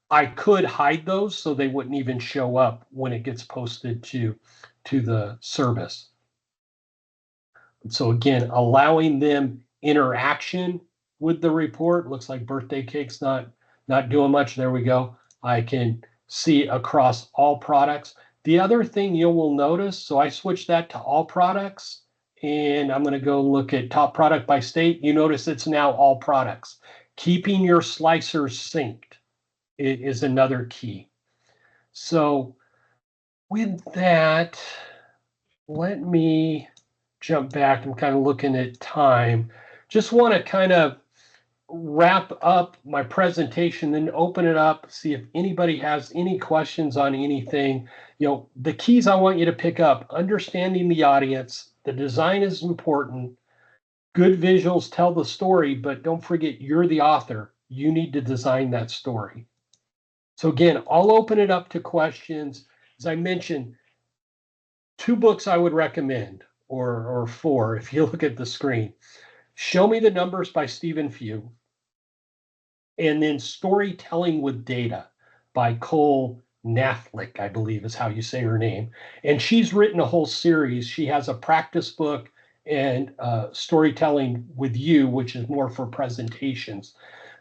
I could hide those so they wouldn't even show up when it gets posted to the service. So again, allowing them interaction with the report. Looks like birthday cake's not doing much. There we go. I can see across all products. The other thing you will notice, so I switched that to all products, and I'm going to go look at top product by state. You notice it's now all products. Keeping your slicers synced is another key. So with that, let me jump back. I'm kind of looking at time. Just want to kind of wrap up my presentation, then open it up, see if anybody has any questions on anything. You know, the keys I want you to pick up: understanding the audience, the design is important, good visuals tell the story, but don't forget you're the author. You need to design that story. So again, I'll open it up to questions. As I mentioned, 2 books I would recommend, or 4 if you look at the screen. Show Me the Numbers by Stephen Few, and then Storytelling with Data by Cole Nathlick, I believe is how you say her name. And she's written a whole series. She has a practice book and Storytelling with You, which is more for presentations.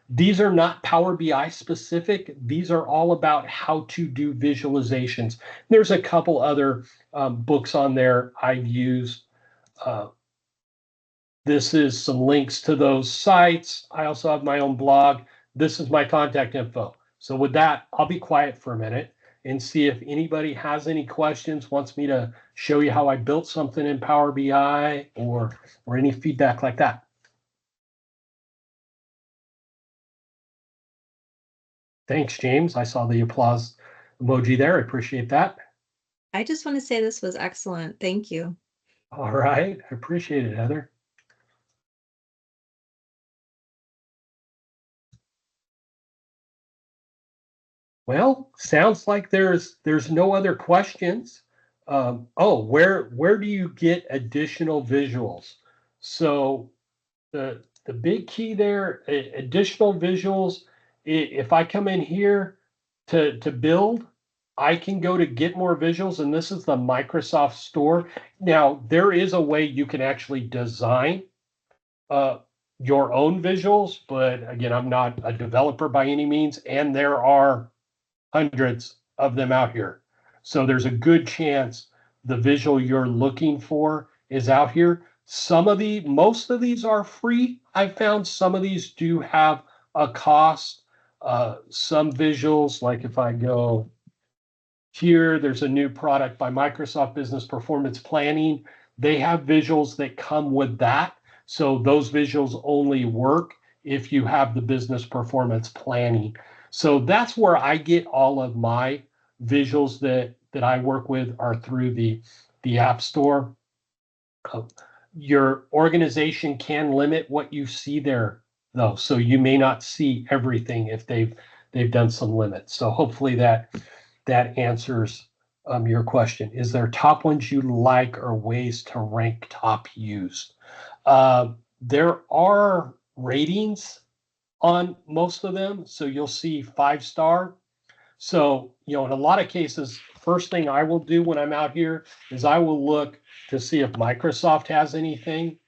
These are not Power BI specific. These are all about how to do visualizations. There's a couple other books on there I've used. This is some links to those sites. I also have my own blog. This is my contact info. So with that, I'll be quiet for a minute and see if anybody has any questions, wants me to show you how I built something in Power BI, or any feedback like that. Thanks, James. I saw the applause emoji there. I appreciate that. I just want to say this was excellent. Thank you. All right. I appreciate it, Heather. Well, sounds like there's no other questions. Oh, where do you get additional visuals? So the big key there, additional visuals. If I come in here to build, I can go to get more visuals, and this is the Microsoft Store. Now, there is a way you can actually design your own visuals, but again, I'm not a developer by any means, and there are hundreds of them out here. So there's a good chance the visual you're looking for is out here. Most of these are free. I found some of these do have a cost. Some visuals, like if I go here, there's a new product by Microsoft Business Performance Planning. They have visuals that come with that. So those visuals only work if you have the business performance planning. So that's where I get all of my visuals that I work with are through the App Store. Your organization can limit what you see there, though, so you may not see everything if they've done some limits. So hopefully that answers your question. Is there top ones you like or ways to rank top used? There are ratings on most of them. So you'll see 5-star. So, in a lot of cases, first thing I will do when I'm out here is I will look to see if Microsoft has anything.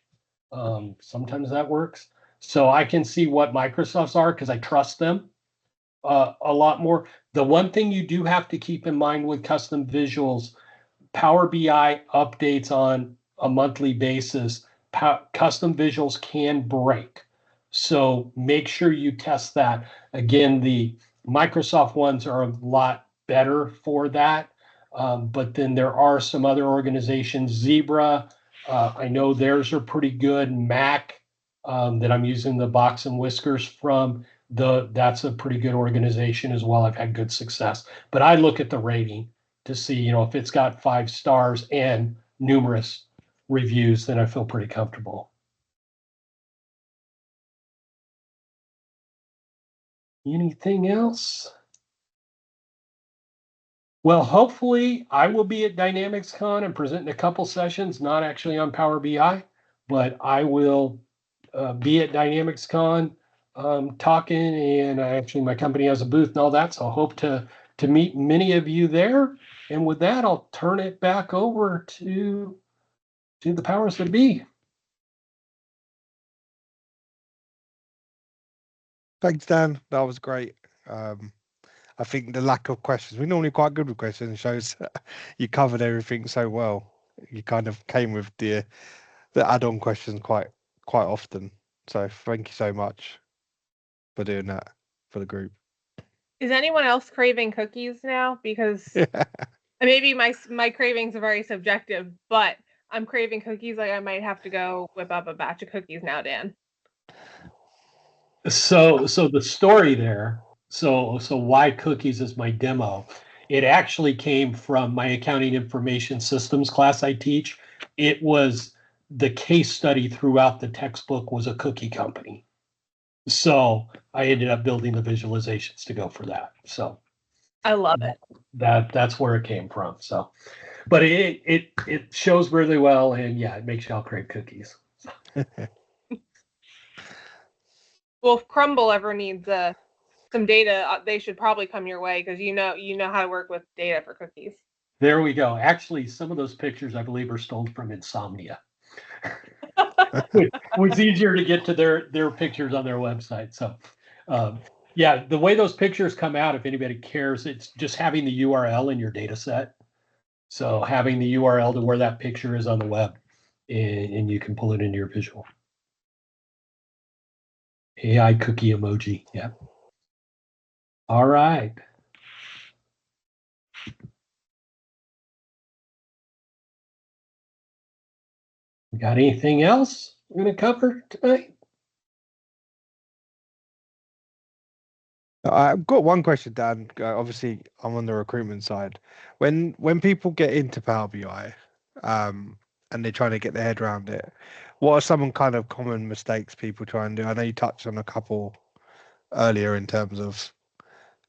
Sometimes that works. So I can see what Microsoft's are because I trust them a lot more. The one thing you do have to keep in mind with custom visuals, Power BI updates on a monthly basis. Custom visuals can break. So make sure you test that. Again, the Microsoft ones are a lot better for that. But then there are some other organizations, Zebra, I know theirs are pretty good. Mac, that I'm using the Box and Whiskers from, that's a pretty good organization as well. I've had good success. But I look at the rating to see, if it's got 5 stars and numerous reviews, then I feel pretty comfortable. Anything else? Well, hopefully I will be at DynamicsCon and presenting a couple sessions, not actually on Power BI, but I will be at DynamicsCon. talking, and actually my company has a booth and all that, so I hope to meet many of you there. And with that, I'll turn it back over to the powers that be. Thanks, Dan. That was great. I think the lack of questions, we're normally quite good with questions, shows you covered everything so well. You kind of came with the add-on questions quite often. So thank you so much for doing that for the group. Is anyone else craving cookies now? Because maybe my cravings are very subjective, but I'm craving cookies. Like I might have to go whip up a batch of cookies now, Dan. So the story there, so why cookies is my demo. It actually came from my accounting information systems class I teach. It was the case study throughout the textbook was a cookie company. So I ended up building the visualizations to go for that. So I love it. That's where it came from. So, but it shows really well, and yeah, it makes y'all crave cookies. Well, if Crumble ever needs some data, they should probably come your way because you know how to work with data for cookies. There we go. Actually, some of those pictures I believe are stolen from Insomnia. It was easier to get to their pictures on their website. So, yeah, the way those pictures come out, if anybody cares, it's just having the URL in your data set. So having the URL to where that picture is on the web, and you can pull it into your visual. AI cookie emoji. Yeah. All right. Got anything else we're going to cover tonight? I've got one question, Dan. Obviously, I'm on the recruitment side. When people get into Power BI, and they're trying to get their head around it, what are some kind of common mistakes people try and do? I know you touched on a couple earlier in terms of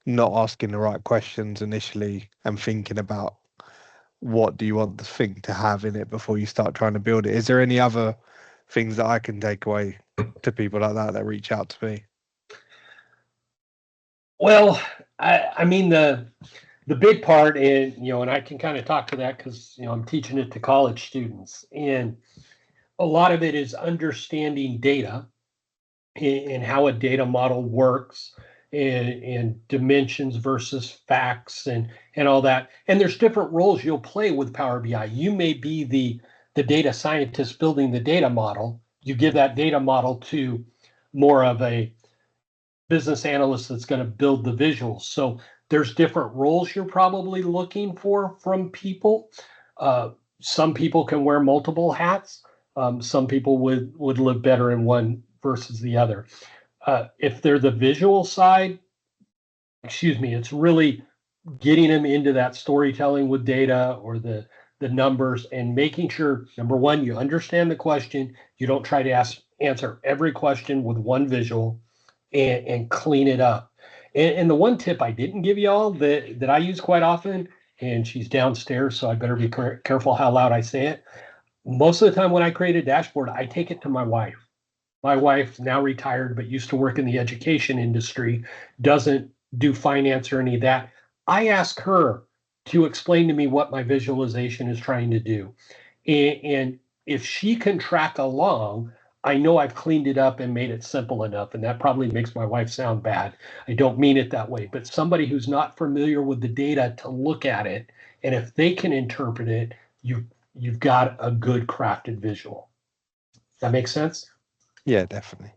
not asking the right questions initially and thinking about what do you want the thing to have in it before you start trying to build it. Is there any other things that I can take away to people like that reach out to me? Well, I mean the big part, and and I can kind of talk to that because I'm teaching it to college students, and a lot of it is understanding data and how a data model works, and dimensions versus facts and all that. And there's different roles you'll play with Power BI. You may be the data scientist building the data model. You give that data model to more of a business analyst that's going to build the visuals. So there's different roles you're probably looking for from people. Some people can wear multiple hats. Some people would live better in one versus the other. If they're the visual side, it's really getting them into that storytelling with data or the numbers, and making sure, number one, you understand the question. You don't try to answer every question with one visual, and clean it up. And the one tip I didn't give y'all that I use quite often, and she's downstairs, so I better be careful how loud I say it. Most of the time when I create a dashboard, I take it to my wife. My wife, now retired, but used to work in the education industry, doesn't do finance or any of that. I ask her to explain to me what my visualization is trying to do. And if she can track along, I know I've cleaned it up and made it simple enough. And that probably makes my wife sound bad. I don't mean it that way, but somebody who's not familiar with the data to look at it, and if they can interpret it, you've got a good crafted visual. That makes sense? Yeah, definitely.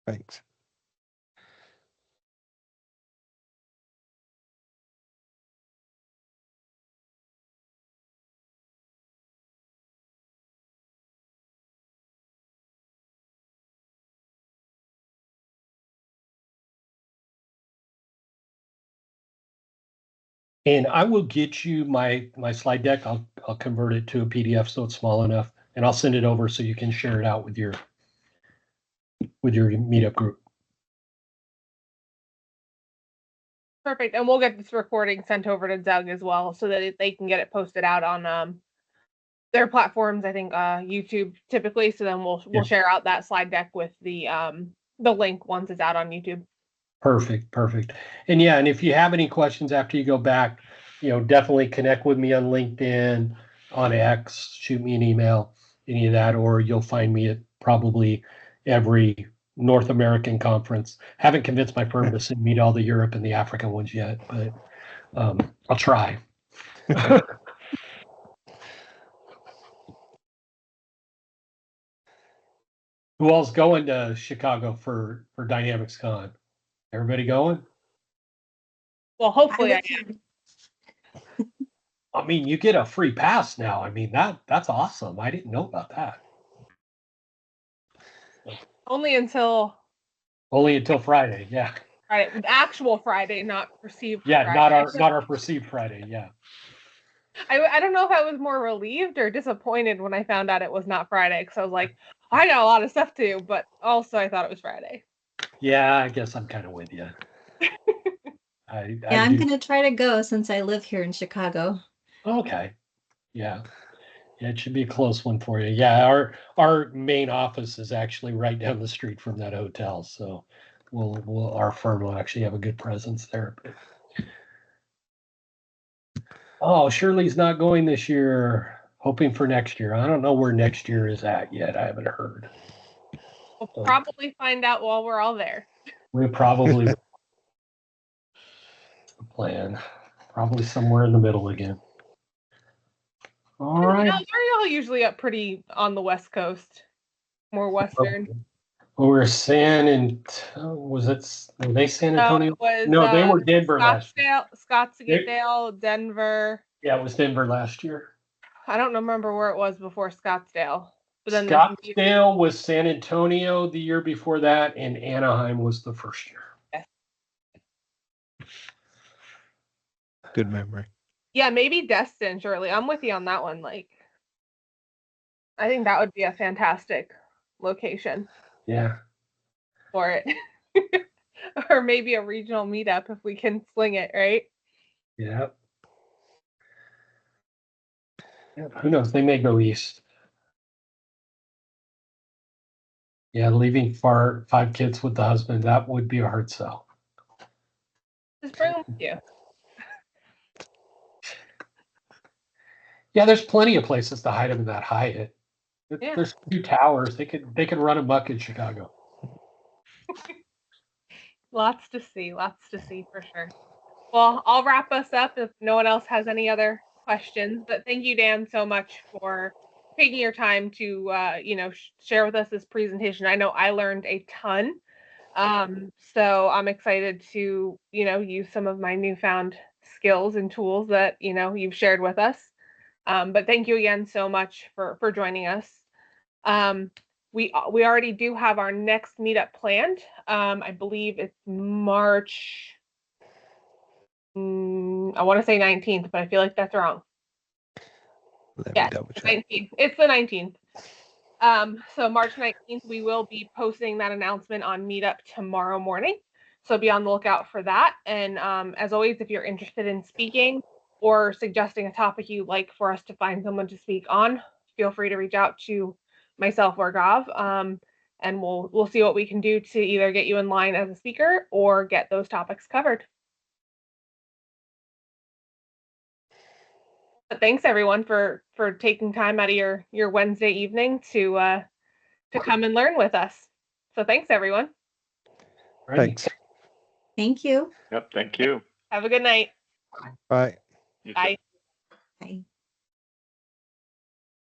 Thanks. And I will get you my slide deck. I'll convert it to a PDF so it's small enough, and I'll send it over so you can share it out with your meetup group. Perfect. And we'll get this recording sent over to Doug as well so that they can get it posted out on their platforms, I think YouTube typically. So then we'll share out that slide deck with the link once it's out on YouTube. Perfect. And yeah, and if you have any questions after you go back, definitely connect with me on LinkedIn, on X, shoot me an email, any of that, or you'll find me at probably every North American conference. Haven't convinced my firm to send me to all the Europe and the African ones yet, but I'll try. Who all's going to Chicago for DynamicsCon? Everybody going? Well, hopefully I live am. I mean, you get a free pass now. I mean, that's awesome. I didn't know about that. Only until Friday. Yeah. Friday, actual Friday, not perceived. Yeah, Friday. not our perceived Friday. Yeah. I don't know if I was more relieved or disappointed when I found out it was not Friday, because I was like, I got a lot of stuff to do, but also I thought it was Friday. Yeah, I guess I'm kind of with you. I'm going to try to go since I live here in Chicago. Okay. Yeah. Yeah, it should be a close one for you. Yeah, our main office is actually right down the street from that hotel, so our firm will actually have a good presence there. Oh, Shirley's not going this year. Hoping for next year. I don't know where next year is at yet. I haven't heard. We'll probably find out while we're all there. We probably plan. Probably somewhere in the middle again. All right. They're all usually up pretty on the West Coast, more Western. We're were San were they San Antonio? No, they were Denver last year. Scottsdale, Denver. Yeah, it was Denver last year. I don't remember where it was before Scottsdale. But then Scottsdale was San Antonio the year before that, and Anaheim was the first year. Yes. Good memory. Yeah, maybe Destin, Shirley. I'm with you on that one. Like, I think that would be a fantastic location. Yeah. For it. Or maybe a regional meetup if we can sling it, right? Yeah. Who knows? They may go east. Yeah, leaving 5 kids with the husband, that would be a hard sell. Just bring them with you. Yeah, there's plenty of places to hide them in that Hyatt. Yeah. There's 2 towers. They could run amok in Chicago. Lots to see for sure. Well, I'll wrap us up if no one else has any other questions. But thank you, Dan, so much for taking your time to share with us this presentation. I know I learned a ton. So I'm excited to use some of my newfound skills and tools that you've shared with us. But thank you again so much for joining us. We already do have our next meetup planned. I believe it's March. I want to say 19th, but I feel like that's wrong. Let me double check. 19th. It's the 19th. So March 19th, we will be posting that announcement on Meetup tomorrow morning. So be on the lookout for that. And as always, if you're interested in speaking or suggesting a topic you'd like for us to find someone to speak on, feel free to reach out to myself or Gav. And we'll see what we can do to either get you in line as a speaker or get those topics covered. But thanks everyone for taking time out of your Wednesday evening to come and learn with us. So thanks everyone. Thanks. Thank you. Yep, thank you. Have a good night. Bye. You too. Bye. Bye.